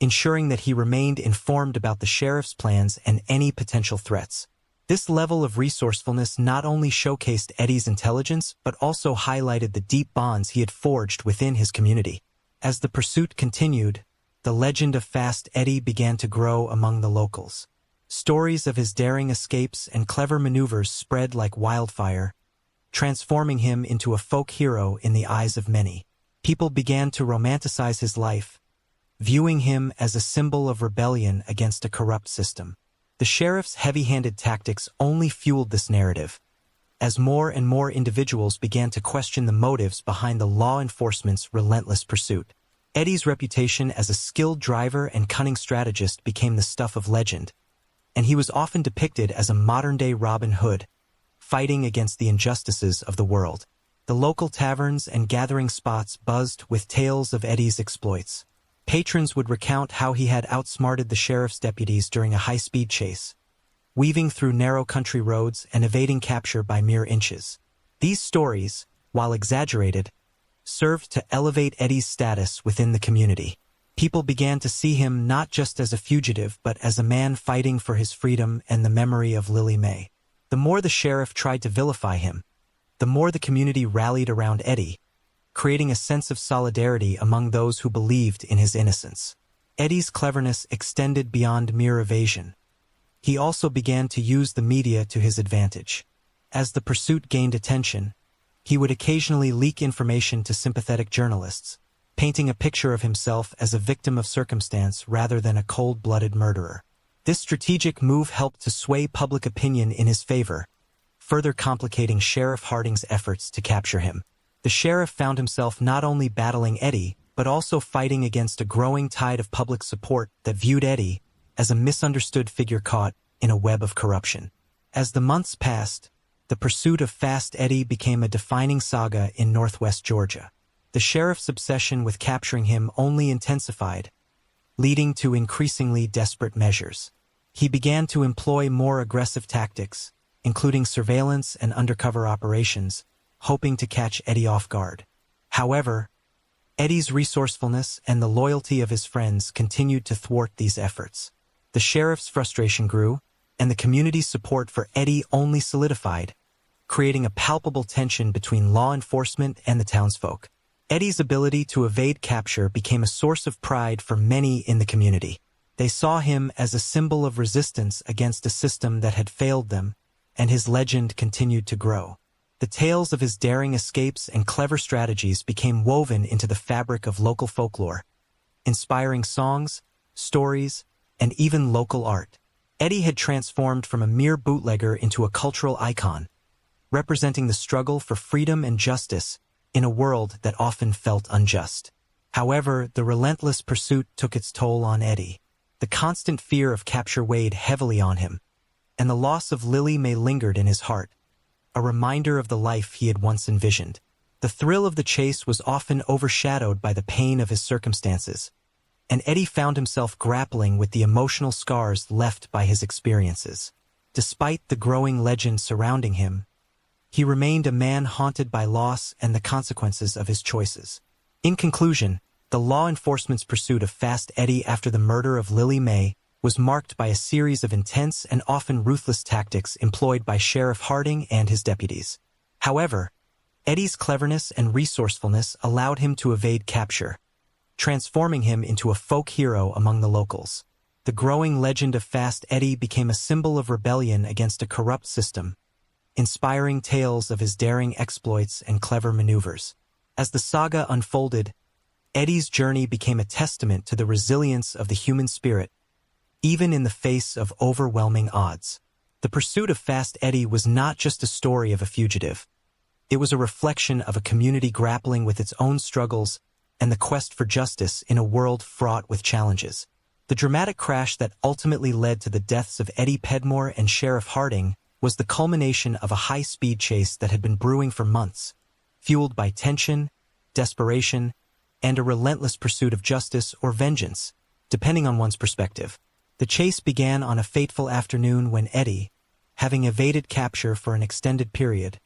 ensuring that he remained informed about the sheriff's plans and any potential threats. This level of resourcefulness not only showcased Eddie's intelligence, but also highlighted the deep bonds he had forged within his community. As the pursuit continued, the legend of Fast Eddie began to grow among the locals. Stories of his daring escapes and clever maneuvers spread like wildfire, transforming him into a folk hero in the eyes of many. People began to romanticize his life, viewing him as a symbol of rebellion against a corrupt system. The sheriff's heavy-handed tactics only fueled this narrative, as more and more individuals began to question the motives behind the law enforcement's relentless pursuit. Eddie's reputation as a skilled driver and cunning strategist became the stuff of legend, and he was often depicted as a modern-day Robin Hood, fighting against the injustices of the world. The local taverns and gathering spots buzzed with tales of Eddie's exploits. Patrons would recount how he had outsmarted the sheriff's deputies during a high-speed chase, weaving through narrow country roads and evading capture by mere inches. These stories, while exaggerated, served to elevate Eddie's status within the community. People began to see him not just as a fugitive but as a man fighting for his freedom and the memory of Lily May. The more the sheriff tried to vilify him, the more the community rallied around Eddie, creating a sense of solidarity among those who believed in his innocence. Eddie's cleverness extended beyond mere evasion. He also began to use the media to his advantage. As the pursuit gained attention, he would occasionally leak information to sympathetic journalists, painting a picture of himself as a victim of circumstance rather than a cold-blooded murderer. This strategic move helped to sway public opinion in his favor, further complicating Sheriff Harding's efforts to capture him. The sheriff found himself not only battling Eddie, but also fighting against a growing tide of public support that viewed Eddie as a misunderstood figure caught in a web of corruption. As the months passed, the pursuit of Fast Eddie became a defining saga in northwest Georgia. The sheriff's obsession with capturing him only intensified, leading to increasingly desperate measures. He began to employ more aggressive tactics, including surveillance and undercover operations, hoping to catch Eddie off guard. However, Eddie's resourcefulness and the loyalty of his friends continued to thwart these efforts. The sheriff's frustration grew, and the community's support for Eddie only solidified, creating a palpable tension between law enforcement and the townsfolk. Eddie's ability to evade capture became a source of pride for many in the community. They saw him as a symbol of resistance against a system that had failed them, and his legend continued to grow. The tales of his daring escapes and clever strategies became woven into the fabric of local folklore, inspiring songs, stories, and even local art. Eddie had transformed from a mere bootlegger into a cultural icon, representing the struggle for freedom and justice in a world that often felt unjust. However, the relentless pursuit took its toll on Eddie. The constant fear of capture weighed heavily on him, and the loss of Lily May lingered in his heart, a reminder of the life he had once envisioned. The thrill of the chase was often overshadowed by the pain of his circumstances, and Eddie found himself grappling with the emotional scars left by his experiences. Despite the growing legend surrounding him, he remained a man haunted by loss and the consequences of his choices. In conclusion, the law enforcement's pursuit of Fast Eddie after the murder of Lily May was marked by a series of intense and often ruthless tactics employed by Sheriff Harding and his deputies. However, Eddie's cleverness and resourcefulness allowed him to evade capture, transforming him into a folk hero among the locals. The growing legend of Fast Eddie became a symbol of rebellion against a corrupt system, inspiring tales of his daring exploits and clever maneuvers. As the saga unfolded, Eddie's journey became a testament to the resilience of the human spirit, even in the face of overwhelming odds. The pursuit of Fast Eddie was not just a story of a fugitive. It was a reflection of a community grappling with its own struggles and the quest for justice in a world fraught with challenges. The dramatic crash that ultimately led to the deaths of Eddie Pedmore and Sheriff Harding was the culmination of a high-speed chase that had been brewing for months, fueled by tension, desperation, and a relentless pursuit of justice or vengeance, depending on one's perspective. The chase began on a fateful afternoon when Eddie, having evaded capture for an extended period,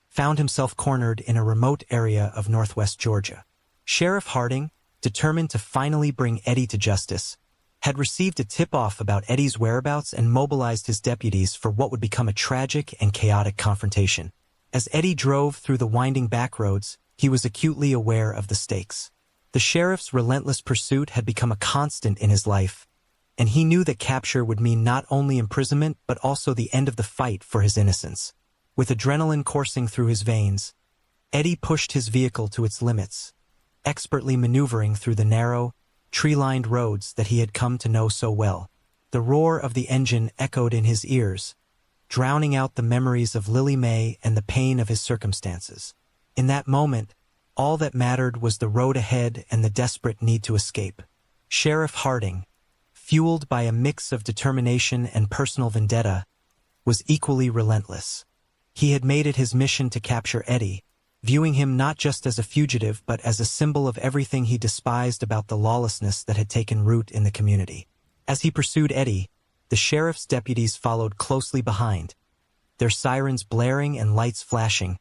found himself cornered in a remote area of northwest Georgia. Sheriff Harding, determined to finally bring Eddie to justice, had received a tip-off about Eddie's whereabouts and mobilized his deputies for what would become a tragic and chaotic confrontation. As Eddie drove through the winding back roads, he was acutely aware of the stakes. The sheriff's relentless pursuit had become a constant in his life, and he knew that capture would mean not only imprisonment but also the end of the fight for his innocence. With adrenaline coursing through his veins, Eddie pushed his vehicle to its limits, expertly maneuvering through the narrow, tree-lined roads that he had come to know so well. The roar of the engine echoed in his ears, drowning out the memories of Lily May and the pain of his circumstances. In that moment, all that mattered was the road ahead and the desperate need to escape. Sheriff Harding, fueled by a mix of determination and personal vendetta, was equally relentless. He had made it his mission to capture Eddie, viewing him not just as a fugitive but as a symbol of everything he despised about the lawlessness that had taken root in the community. As he pursued Eddie, the sheriff's deputies followed closely behind, their sirens blaring and lights flashing,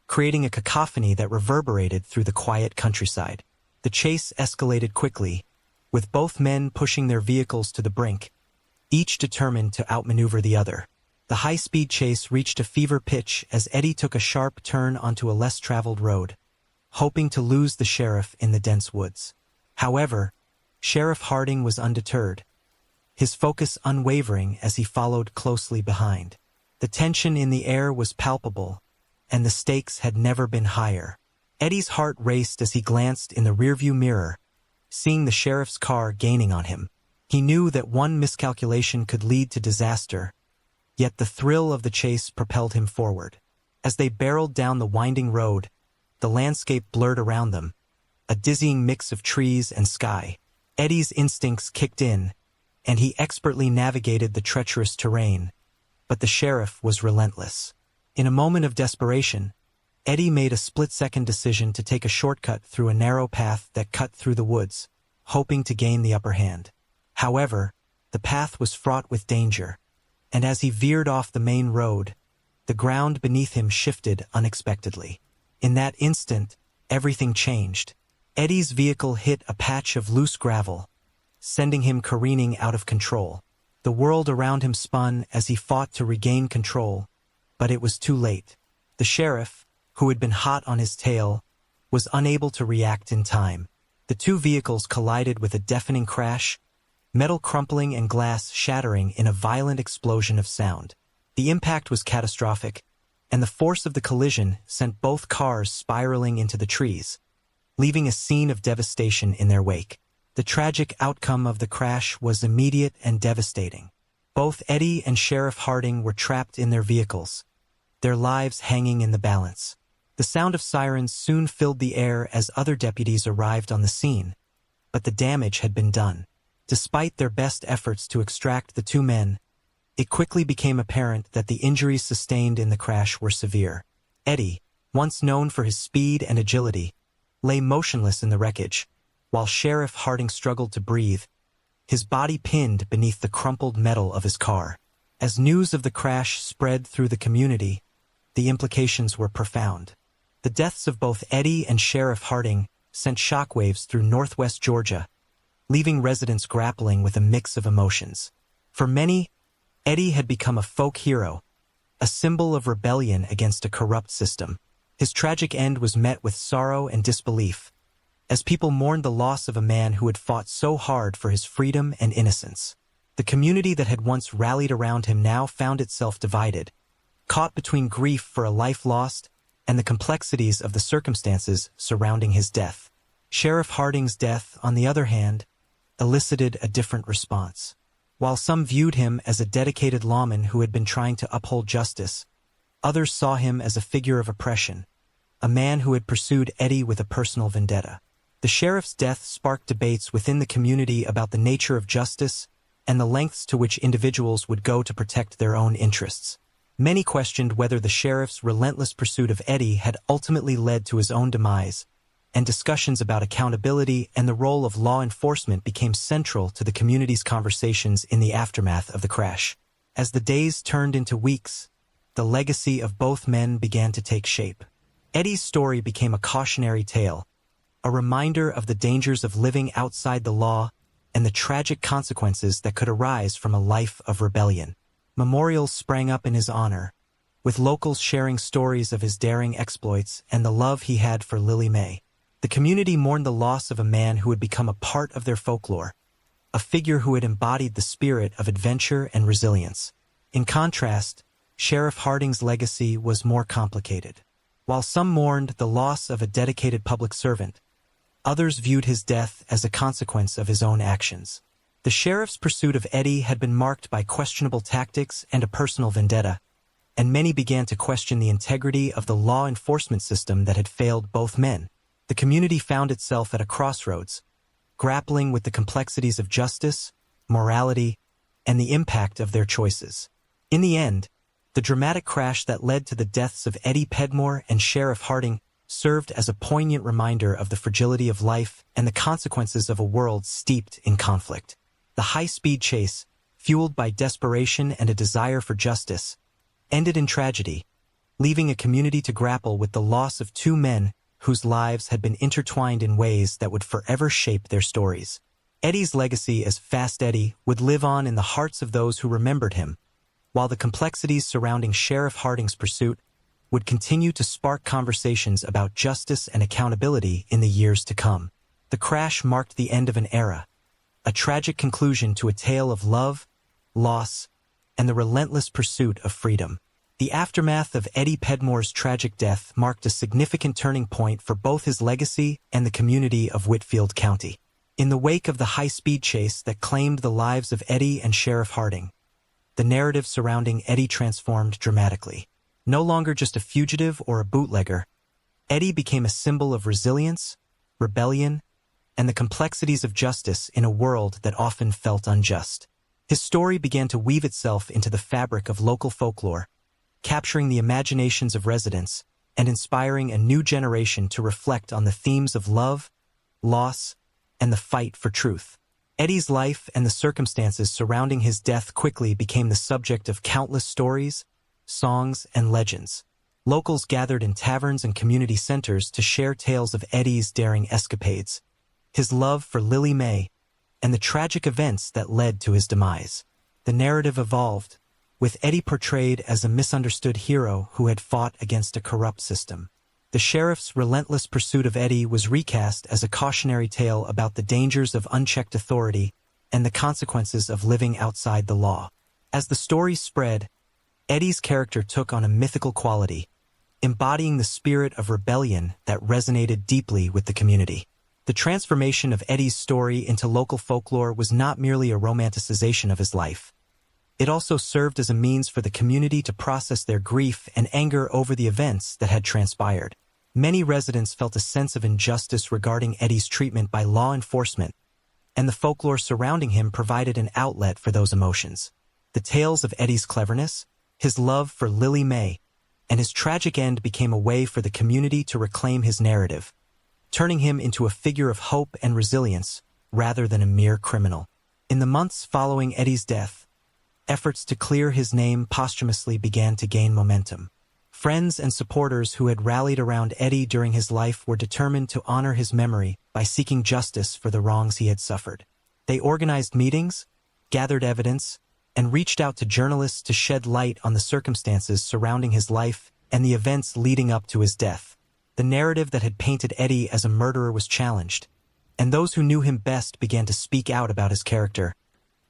creating a cacophony that reverberated through the quiet countryside. The chase escalated quickly, with both men pushing their vehicles to the brink, each determined to outmaneuver the other. The high-speed chase reached a fever pitch as Eddie took a sharp turn onto a less-traveled road, hoping to lose the sheriff in the dense woods. However, Sheriff Harding was undeterred, his focus unwavering as he followed closely behind. The tension in the air was palpable, and the stakes had never been higher. Eddie's heart raced as he glanced in the rearview mirror, seeing the sheriff's car gaining on him. He knew that one miscalculation could lead to disaster, yet the thrill of the chase propelled him forward. As they barreled down the winding road, the landscape blurred around them, a dizzying mix of trees and sky. Eddie's instincts kicked in, and he expertly navigated the treacherous terrain, but the sheriff was relentless. In a moment of desperation, Eddie made a split-second decision to take a shortcut through a narrow path that cut through the woods, hoping to gain the upper hand. However, the path was fraught with danger, and as he veered off the main road, the ground beneath him shifted unexpectedly. In that instant, everything changed. Eddie's vehicle hit a patch of loose gravel, sending him careening out of control. The world around him spun as he fought to regain control, but it was too late. The sheriff, who had been hot on his tail, was unable to react in time. The two vehicles collided with a deafening crash, metal crumpling and glass shattering in a violent explosion of sound. The impact was catastrophic, and the force of the collision sent both cars spiraling into the trees, leaving a scene of devastation in their wake. The tragic outcome of the crash was immediate and devastating. Both Eddie and Sheriff Harding were trapped in their vehicles, their lives hanging in the balance. The sound of sirens soon filled the air as other deputies arrived on the scene, but the damage had been done. Despite their best efforts to extract the two men, it quickly became apparent that the injuries sustained in the crash were severe. Eddie, once known for his speed and agility, lay motionless in the wreckage, while Sheriff Harding struggled to breathe, his body pinned beneath the crumpled metal of his car. As news of the crash spread through the community, the implications were profound. The deaths of both Eddie and Sheriff Harding sent shockwaves through northwest Georgia, leaving residents grappling with a mix of emotions. For many, Eddie had become a folk hero, a symbol of rebellion against a corrupt system. His tragic end was met with sorrow and disbelief, as people mourned the loss of a man who had fought so hard for his freedom and innocence. The community that had once rallied around him now found itself divided, caught between grief for a life lost and the complexities of the circumstances surrounding his death. Sheriff Harding's death, on the other hand, elicited a different response. While some viewed him as a dedicated lawman who had been trying to uphold justice, others saw him as a figure of oppression, a man who had pursued Eddie with a personal vendetta. The sheriff's death sparked debates within the community about the nature of justice and the lengths to which individuals would go to protect their own interests. Many questioned whether the sheriff's relentless pursuit of Eddie had ultimately led to his own demise, and discussions about accountability and the role of law enforcement became central to the community's conversations in the aftermath of the crash. As the days turned into weeks, the legacy of both men began to take shape. Eddie's story became a cautionary tale, a reminder of the dangers of living outside the law and the tragic consequences that could arise from a life of rebellion. Memorials sprang up in his honor, with locals sharing stories of his daring exploits and the love he had for Lily May. The community mourned the loss of a man who had become a part of their folklore, a figure who had embodied the spirit of adventure and resilience. In contrast, Sheriff Harding's legacy was more complicated. While some mourned the loss of a dedicated public servant, others viewed his death as a consequence of his own actions. The sheriff's pursuit of Eddie had been marked by questionable tactics and a personal vendetta, and many began to question the integrity of the law enforcement system that had failed both men. The community found itself at a crossroads, grappling with the complexities of justice, morality, and the impact of their choices. In the end, The dramatic crash that led to the deaths of Eddie Pedmore and Sheriff Harding served as a poignant reminder of the fragility of life and the consequences of a world steeped in conflict. The high-speed chase, fueled by desperation and a desire for justice, ended in tragedy, leaving a community to grapple with the loss of two men whose lives had been intertwined in ways that would forever shape their stories. Eddie's legacy as Fast Eddie would live on in the hearts of those who remembered him, while the complexities surrounding Sheriff Harding's pursuit would continue to spark conversations about justice and accountability in the years to come. The crash marked the end of an era, a tragic conclusion to a tale of love, loss, and the relentless pursuit of freedom. The aftermath of Eddie Pedmore's tragic death marked a significant turning point for both his legacy and the community of Whitfield County. In the wake of the high-speed chase that claimed the lives of Eddie and Sheriff Harding, the narrative surrounding Eddie transformed dramatically. No longer just a fugitive or a bootlegger, Eddie became a symbol of resilience, rebellion, and the complexities of justice in a world that often felt unjust. His story began to weave itself into the fabric of local folklore, capturing the imaginations of residents and inspiring a new generation to reflect on the themes of love, loss, and the fight for truth. Eddie's life and the circumstances surrounding his death quickly became the subject of countless stories, songs, and legends. Locals gathered in taverns and community centers to share tales of Eddie's daring escapades, his love for Lily Mae, and the tragic events that led to his demise. The narrative evolved, with Eddie portrayed as a misunderstood hero who had fought against a corrupt system. The sheriff's relentless pursuit of Eddie was recast as a cautionary tale about the dangers of unchecked authority and the consequences of living outside the law. As the story spread, Eddie's character took on a mythical quality, embodying the spirit of rebellion that resonated deeply with the community. The transformation of Eddie's story into local folklore was not merely a romanticization of his life. It also served as a means for the community to process their grief and anger over the events that had transpired. Many residents felt a sense of injustice regarding Eddie's treatment by law enforcement, and the folklore surrounding him provided an outlet for those emotions. The tales of Eddie's cleverness, his love for Lily Mae, and his tragic end became a way for the community to reclaim his narrative, turning him into a figure of hope and resilience rather than a mere criminal. In the months following Eddie's death, efforts to clear his name posthumously began to gain momentum. Friends and supporters who had rallied around Eddie during his life were determined to honor his memory by seeking justice for the wrongs he had suffered. They organized meetings, gathered evidence, and reached out to journalists to shed light on the circumstances surrounding his life and the events leading up to his death. The narrative that had painted Eddie as a murderer was challenged, and those who knew him best began to speak out about his character,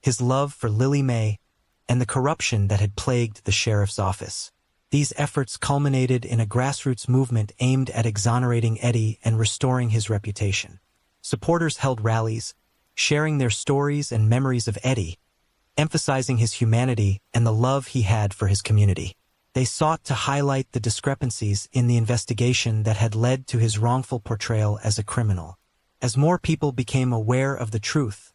his love for Lily Mae, and the corruption that had plagued the sheriff's office. These efforts culminated in a grassroots movement aimed at exonerating Eddie and restoring his reputation. Supporters held rallies, sharing their stories and memories of Eddie, emphasizing his humanity and the love he had for his community. They sought to highlight the discrepancies in the investigation that had led to his wrongful portrayal as a criminal. As more people became aware of the truth,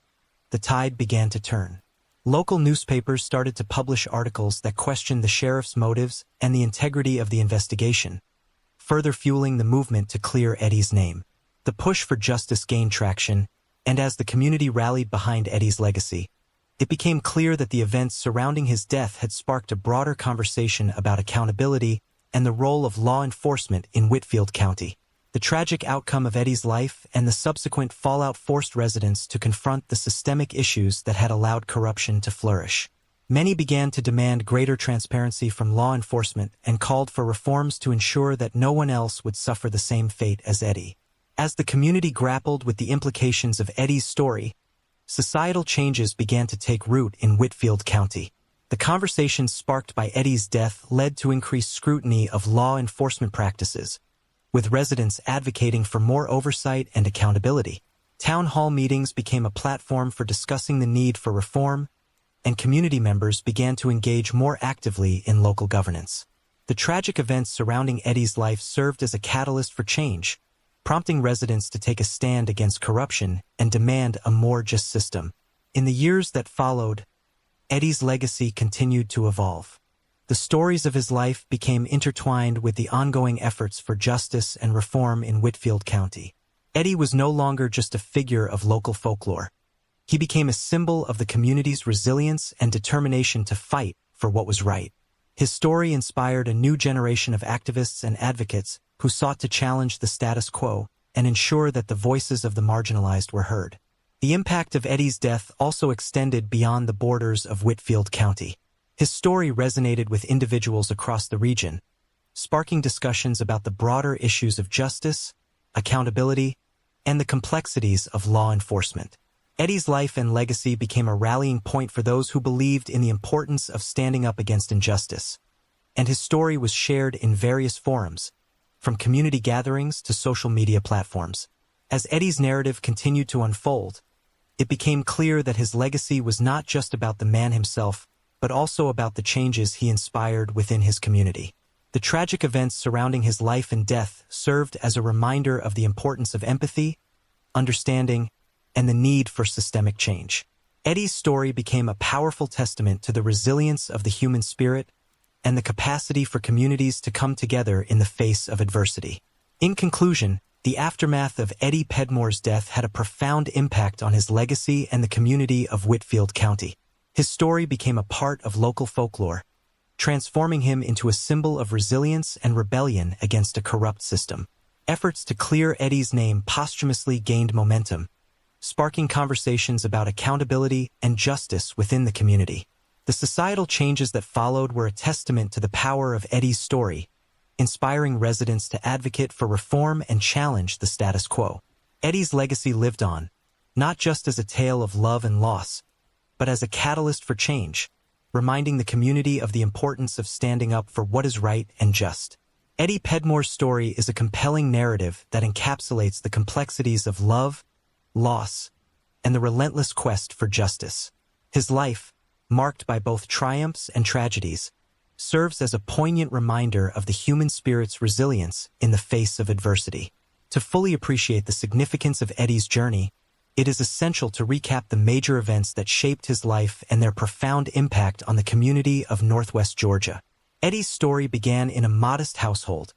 the tide began to turn. Local newspapers started to publish articles that questioned the sheriff's motives and the integrity of the investigation, further fueling the movement to clear Eddie's name. The push for justice gained traction, and as the community rallied behind Eddie's legacy, it became clear that the events surrounding his death had sparked a broader conversation about accountability and the role of law enforcement in Whitfield County. The tragic outcome of Eddie's life and the subsequent fallout forced residents to confront the systemic issues that had allowed corruption to flourish. Many began to demand greater transparency from law enforcement and called for reforms to ensure that no one else would suffer the same fate as Eddie. As the community grappled with the implications of Eddie's story, societal changes began to take root in Whitfield County. The conversations sparked by Eddie's death led to increased scrutiny of law enforcement practices, with residents advocating for more oversight and accountability. Town hall meetings became a platform for discussing the need for reform, and community members began to engage more actively in local governance. The tragic events surrounding Eddie's life served as a catalyst for change, prompting residents to take a stand against corruption and demand a more just system. In the years that followed, Eddie's legacy continued to evolve. The stories of his life became intertwined with the ongoing efforts for justice and reform in Whitfield County. Eddie was no longer just a figure of local folklore. He became a symbol of the community's resilience and determination to fight for what was right. His story inspired a new generation of activists and advocates who sought to challenge the status quo and ensure that the voices of the marginalized were heard. The impact of Eddie's death also extended beyond the borders of Whitfield County. His story resonated with individuals across the region, sparking discussions about the broader issues of justice, accountability, and the complexities of law enforcement. Eddie's life and legacy became a rallying point for those who believed in the importance of standing up against injustice, and his story was shared in various forums, from community gatherings to social media platforms. As Eddie's narrative continued to unfold, it became clear that his legacy was not just about the man himself, but also about the changes he inspired within his community. The tragic events surrounding his life and death served as a reminder of the importance of empathy, understanding, and the need for systemic change. Eddie's story became a powerful testament to the resilience of the human spirit and the capacity for communities to come together in the face of adversity. In conclusion, the aftermath of Eddie Pedmore's death had a profound impact on his legacy and the community of Whitfield County. His story became a part of local folklore, transforming him into a symbol of resilience and rebellion against a corrupt system. Efforts to clear Eddie's name posthumously gained momentum, sparking conversations about accountability and justice within the community. The societal changes that followed were a testament to the power of Eddie's story, inspiring residents to advocate for reform and challenge the status quo. Eddie's legacy lived on, not just as a tale of love and loss, but as a catalyst for change, reminding the community of the importance of standing up for what is right and just. Eddie Pedmore's story is a compelling narrative that encapsulates the complexities of love, loss, and the relentless quest for justice. His life, marked by both triumphs and tragedies, serves as a poignant reminder of the human spirit's resilience in the face of adversity. To fully appreciate the significance of Eddie's journey, it is essential to recap the major events that shaped his life and their profound impact on the community of Northwest Georgia. Eddie's story began in a modest household,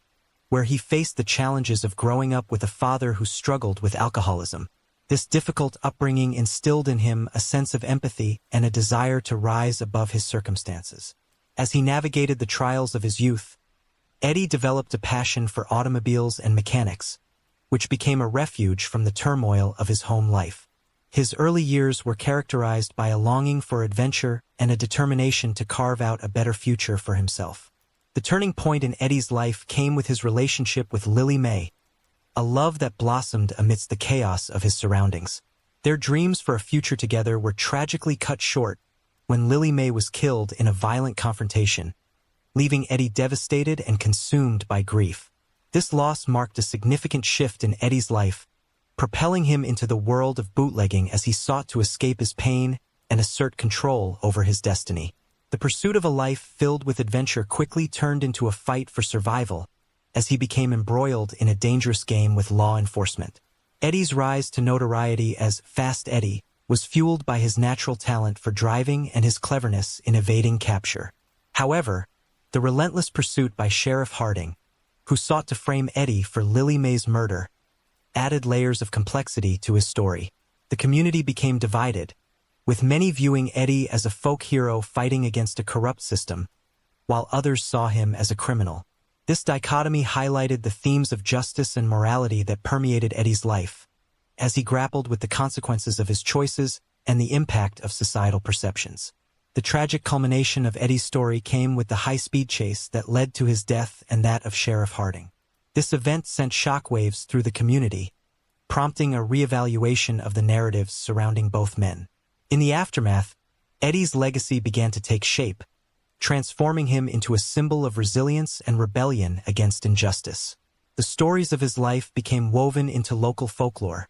where he faced the challenges of growing up with a father who struggled with alcoholism. This difficult upbringing instilled in him a sense of empathy and a desire to rise above his circumstances. As he navigated the trials of his youth, Eddie developed a passion for automobiles and mechanics, which became a refuge from the turmoil of his home life. His early years were characterized by a longing for adventure and a determination to carve out a better future for himself. The turning point in Eddie's life came with his relationship with Lily Mae, a love that blossomed amidst the chaos of his surroundings. Their dreams for a future together were tragically cut short when Lily Mae was killed in a violent confrontation, leaving Eddie devastated and consumed by grief. This loss marked a significant shift in Eddie's life, propelling him into the world of bootlegging as he sought to escape his pain and assert control over his destiny. The pursuit of a life filled with adventure quickly turned into a fight for survival as he became embroiled in a dangerous game with law enforcement. Eddie's rise to notoriety as Fast Eddie was fueled by his natural talent for driving and his cleverness in evading capture. However, the relentless pursuit by Sheriff Harding, who sought to frame Eddie for Lily Mae's murder, added layers of complexity to his story. The community became divided, with many viewing Eddie as a folk hero fighting against a corrupt system, while others saw him as a criminal. This dichotomy highlighted the themes of justice and morality that permeated Eddie's life, as he grappled with the consequences of his choices and the impact of societal perceptions. The tragic culmination of Eddie's story came with the high-speed chase that led to his death and that of Sheriff Harding. This event sent shockwaves through the community, prompting a reevaluation of the narratives surrounding both men. In the aftermath, Eddie's legacy began to take shape, transforming him into a symbol of resilience and rebellion against injustice. The stories of his life became woven into local folklore,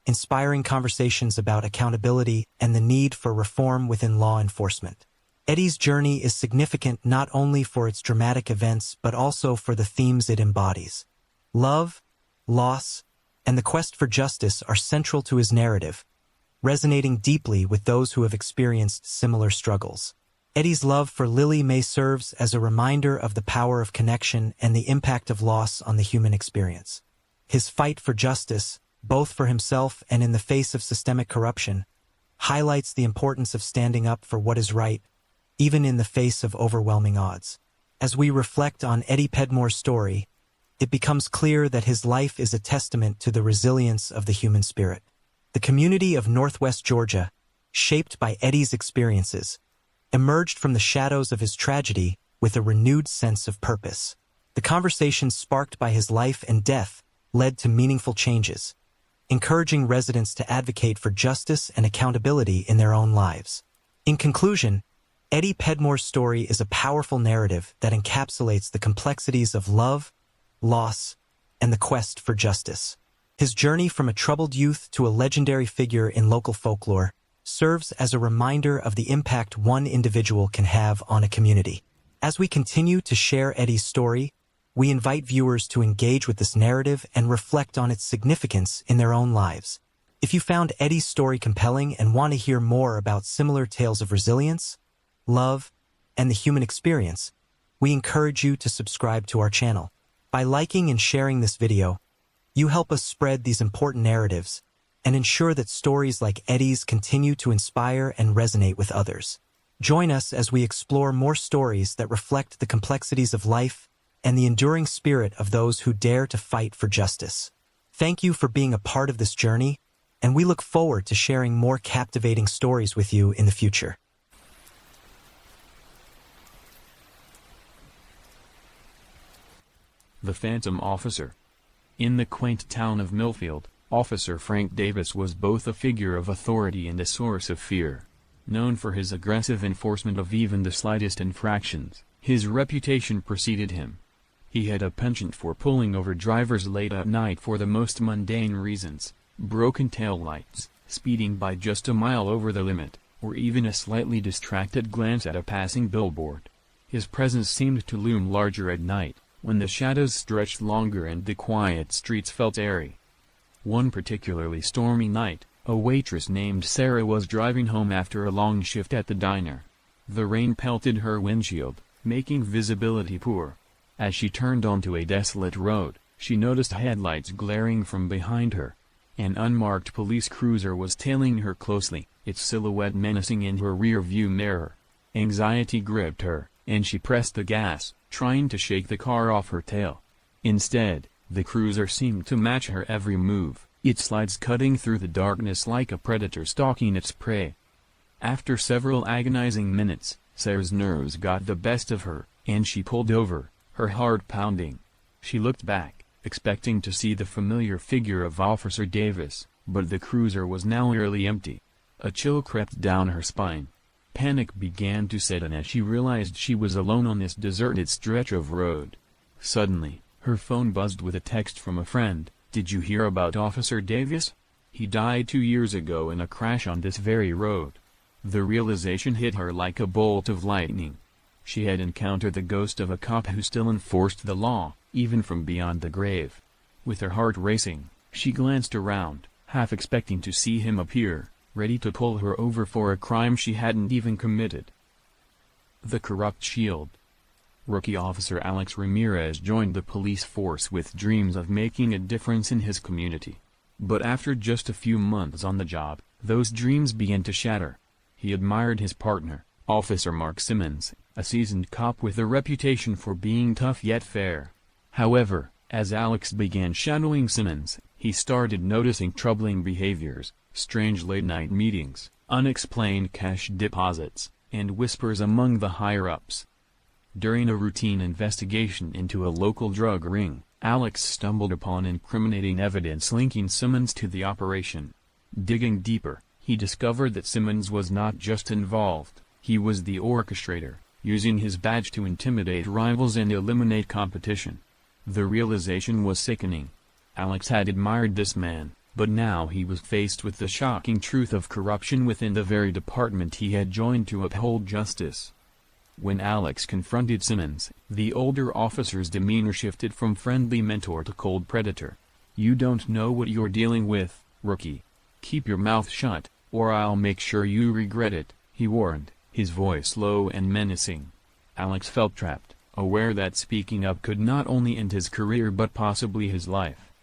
inspiring conversations about accountability and the need for reform within law enforcement. Eddie's journey is significant not only for its dramatic events but also for the themes it embodies. Love, loss, and the quest for justice are central to his narrative, resonating deeply with those who have experienced similar struggles. Eddie's love for Lily May serves as a reminder of the power of connection and the impact of loss on the human experience. His fight for justice, both for himself and in the face of systemic corruption, highlights the importance of standing up for what is right, even in the face of overwhelming odds. As we reflect on Eddie Pedmore's story, it becomes clear that his life is a testament to the resilience of the human spirit. The community of Northwest Georgia, shaped by Eddie's experiences, emerged from the shadows of his tragedy with a renewed sense of purpose. The conversations sparked by his life and death led to meaningful changes, encouraging residents to advocate for justice and accountability in their own lives. In conclusion, Eddie Pedmore's story is a powerful narrative that encapsulates the complexities of love, loss, and the quest for justice. His journey from a troubled youth to a legendary figure in local folklore serves as a reminder of the impact one individual can have on a community. As we continue to share Eddie's story, we invite viewers to engage with this narrative and reflect on its significance in their own lives. If you found Eddie's story compelling and want to hear more about similar tales of resilience, love, and the human experience, we encourage you to subscribe to our channel. By liking and sharing this video, you help us spread these important narratives and ensure that stories like Eddie's continue to inspire and resonate with others. Join us as we explore more stories that reflect the complexities of life and the enduring spirit of those who dare to fight for justice. Thank you for being a part of this journey, and we look forward to sharing more captivating stories with you in the future. The Phantom Officer. In the quaint town of Millfield, Officer Frank Davis was both a figure of authority and a source of fear. Known for his aggressive enforcement of even the slightest infractions, his reputation preceded him. He had a penchant for pulling over drivers late at night for the most mundane reasons: broken taillights, speeding by just a mile over the limit, or even a slightly distracted glance at a passing billboard. His presence seemed to loom larger at night, when the shadows stretched longer and the quiet streets felt airy. One particularly stormy night, a waitress named Sarah was driving home after a long shift at the diner. The rain pelted her windshield, making visibility poor. As she turned onto a desolate road, she noticed headlights glaring from behind her. An unmarked police cruiser was tailing her closely, its silhouette menacing in her rear-view mirror. Anxiety gripped her, and she pressed the gas, trying to shake the car off her tail. Instead, the cruiser seemed to match her every move, its lights cutting through the darkness like a predator stalking its prey. After several agonizing minutes, Sarah's nerves got the best of her, and she pulled over, her heart pounding. She looked back, expecting to see the familiar figure of Officer Davis, but the cruiser was now nearly empty. A chill crept down her spine. Panic began to set in as she realized she was alone on this deserted stretch of road. Suddenly, her phone buzzed with a text from a friend. "Did you hear about Officer Davis? He died 2 years ago in a crash on this very road." The realization hit her like a bolt of lightning. She had encountered the ghost of a cop who still enforced the law, even from beyond the grave. With her heart racing, she glanced around, half expecting to see him appear, ready to pull her over for a crime she hadn't even committed. The Corrupt Shield. Rookie Officer Alex Ramirez joined the police force with dreams of making a difference in his community. But after just a few months on the job, those dreams began to shatter. He admired his partner, Officer Mark Simmons, a seasoned cop with a reputation for being tough yet fair. However, as Alex began shadowing Simmons, he started noticing troubling behaviors, strange late-night meetings, unexplained cash deposits, and whispers among the higher-ups. During a routine investigation into a local drug ring, Alex stumbled upon incriminating evidence linking Simmons to the operation. Digging deeper, he discovered that Simmons was not just involved, he was the orchestrator, using his badge to intimidate rivals and eliminate competition. The realization was sickening. Alex had admired this man, but now he was faced with the shocking truth of corruption within the very department he had joined to uphold justice. When Alex confronted Simmons, the older officer's demeanor shifted from friendly mentor to cold predator. "You don't know what you're dealing with, rookie. Keep your mouth shut, or I'll make sure you regret it," he warned, his voice low and menacing. Alex felt trapped, aware that speaking up could not only end his career but possibly his life.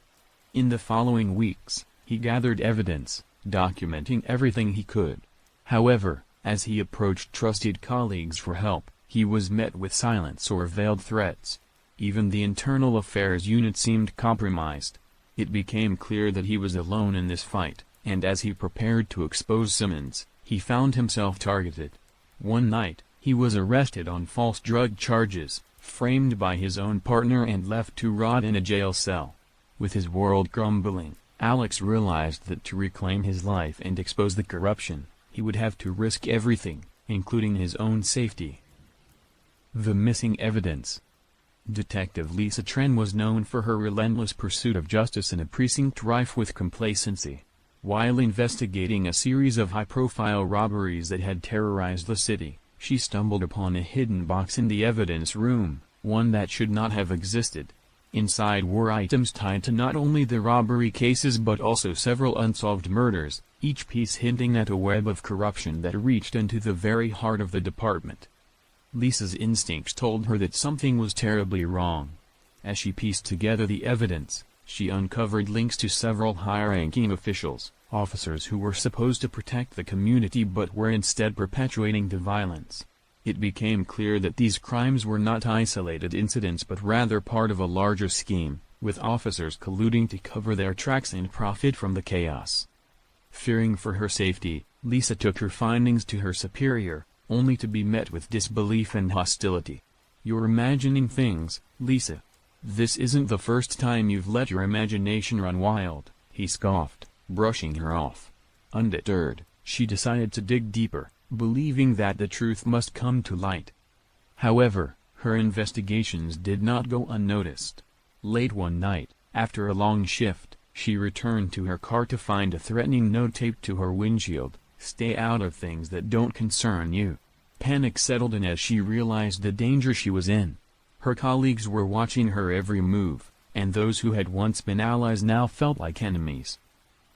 In the following weeks, he gathered evidence, documenting everything he could. However, as he approached trusted colleagues for help, he was met with silence or veiled threats. Even the Internal Affairs Unit seemed compromised. It became clear that he was alone in this fight, and as he prepared to expose Simmons, he found himself targeted. One night, he was arrested on false drug charges, framed by his own partner and left to rot in a jail cell. With his world crumbling, Alex realized that to reclaim his life and expose the corruption, he would have to risk everything, including his own safety. The missing evidence. Detective Lisa Tren was known for her relentless pursuit of justice in a precinct rife with complacency. While investigating a series of high-profile robberies that had terrorized the city, she stumbled upon a hidden box in the evidence room, one that should not have existed. Inside were items tied to not only the robbery cases but also several unsolved murders, each piece hinting at a web of corruption that reached into the very heart of the department. Lisa's instincts told her that something was terribly wrong. As she pieced together the evidence, she uncovered links to several high-ranking officials, officers who were supposed to protect the community but were instead perpetuating the violence. It became clear that these crimes were not isolated incidents but rather part of a larger scheme, with officers colluding to cover their tracks and profit from the chaos. Fearing for her safety, Lisa took her findings to her superior, only to be met with disbelief and hostility. "You're imagining things, Lisa. This isn't the first time you've let your imagination run wild," he scoffed, brushing her off. Undeterred, she decided to dig deeper, believing that the truth must come to light. However, her investigations did not go unnoticed. Late one night, after a long shift, she returned to her car to find a threatening note taped to her windshield: "Stay out of things that don't concern you." Panic settled in as she realized the danger she was in. Her colleagues were watching her every move, and those who had once been allies now felt like enemies.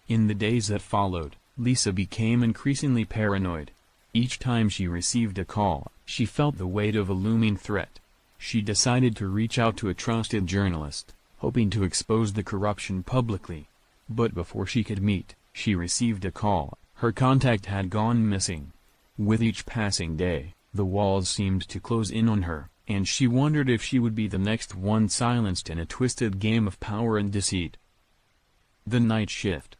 In the days that followed, Lisa became increasingly paranoid. Each time she received a call, she felt the weight of a looming threat. She decided to reach out to a trusted journalist, hoping to expose the corruption publicly. But before she could meet, she received a call. Her contact had gone missing. With each passing day, the walls seemed to close in on her, and she wondered if she would be the next one silenced in a twisted game of power and deceit. The night shift.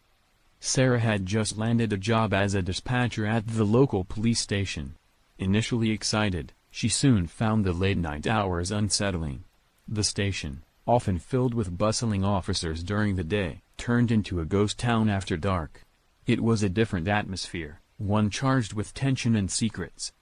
Sarah had just landed a job as a dispatcher at the local police station. Initially excited, she soon found the late-night hours unsettling. The station, often filled with bustling officers during the day, turned into a ghost town after dark. It was a different atmosphere, one charged with tension and secrets.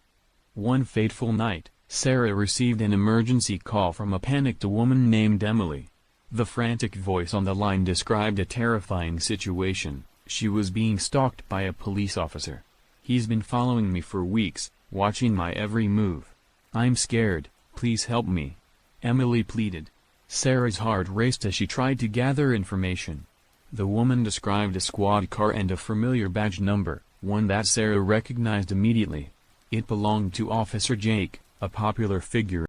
One fateful night, Sarah received an emergency call from a panicked woman named Emily. The frantic voice on the line described a terrifying situation. She was being stalked by a police officer. "He's been following me for weeks, watching my every move. I'm scared, please help me," Emily pleaded. Sarah's heart raced as she tried to gather information. The woman described a squad car and a familiar badge number, one that Sarah recognized immediately. It belonged to Officer Jake, a popular figure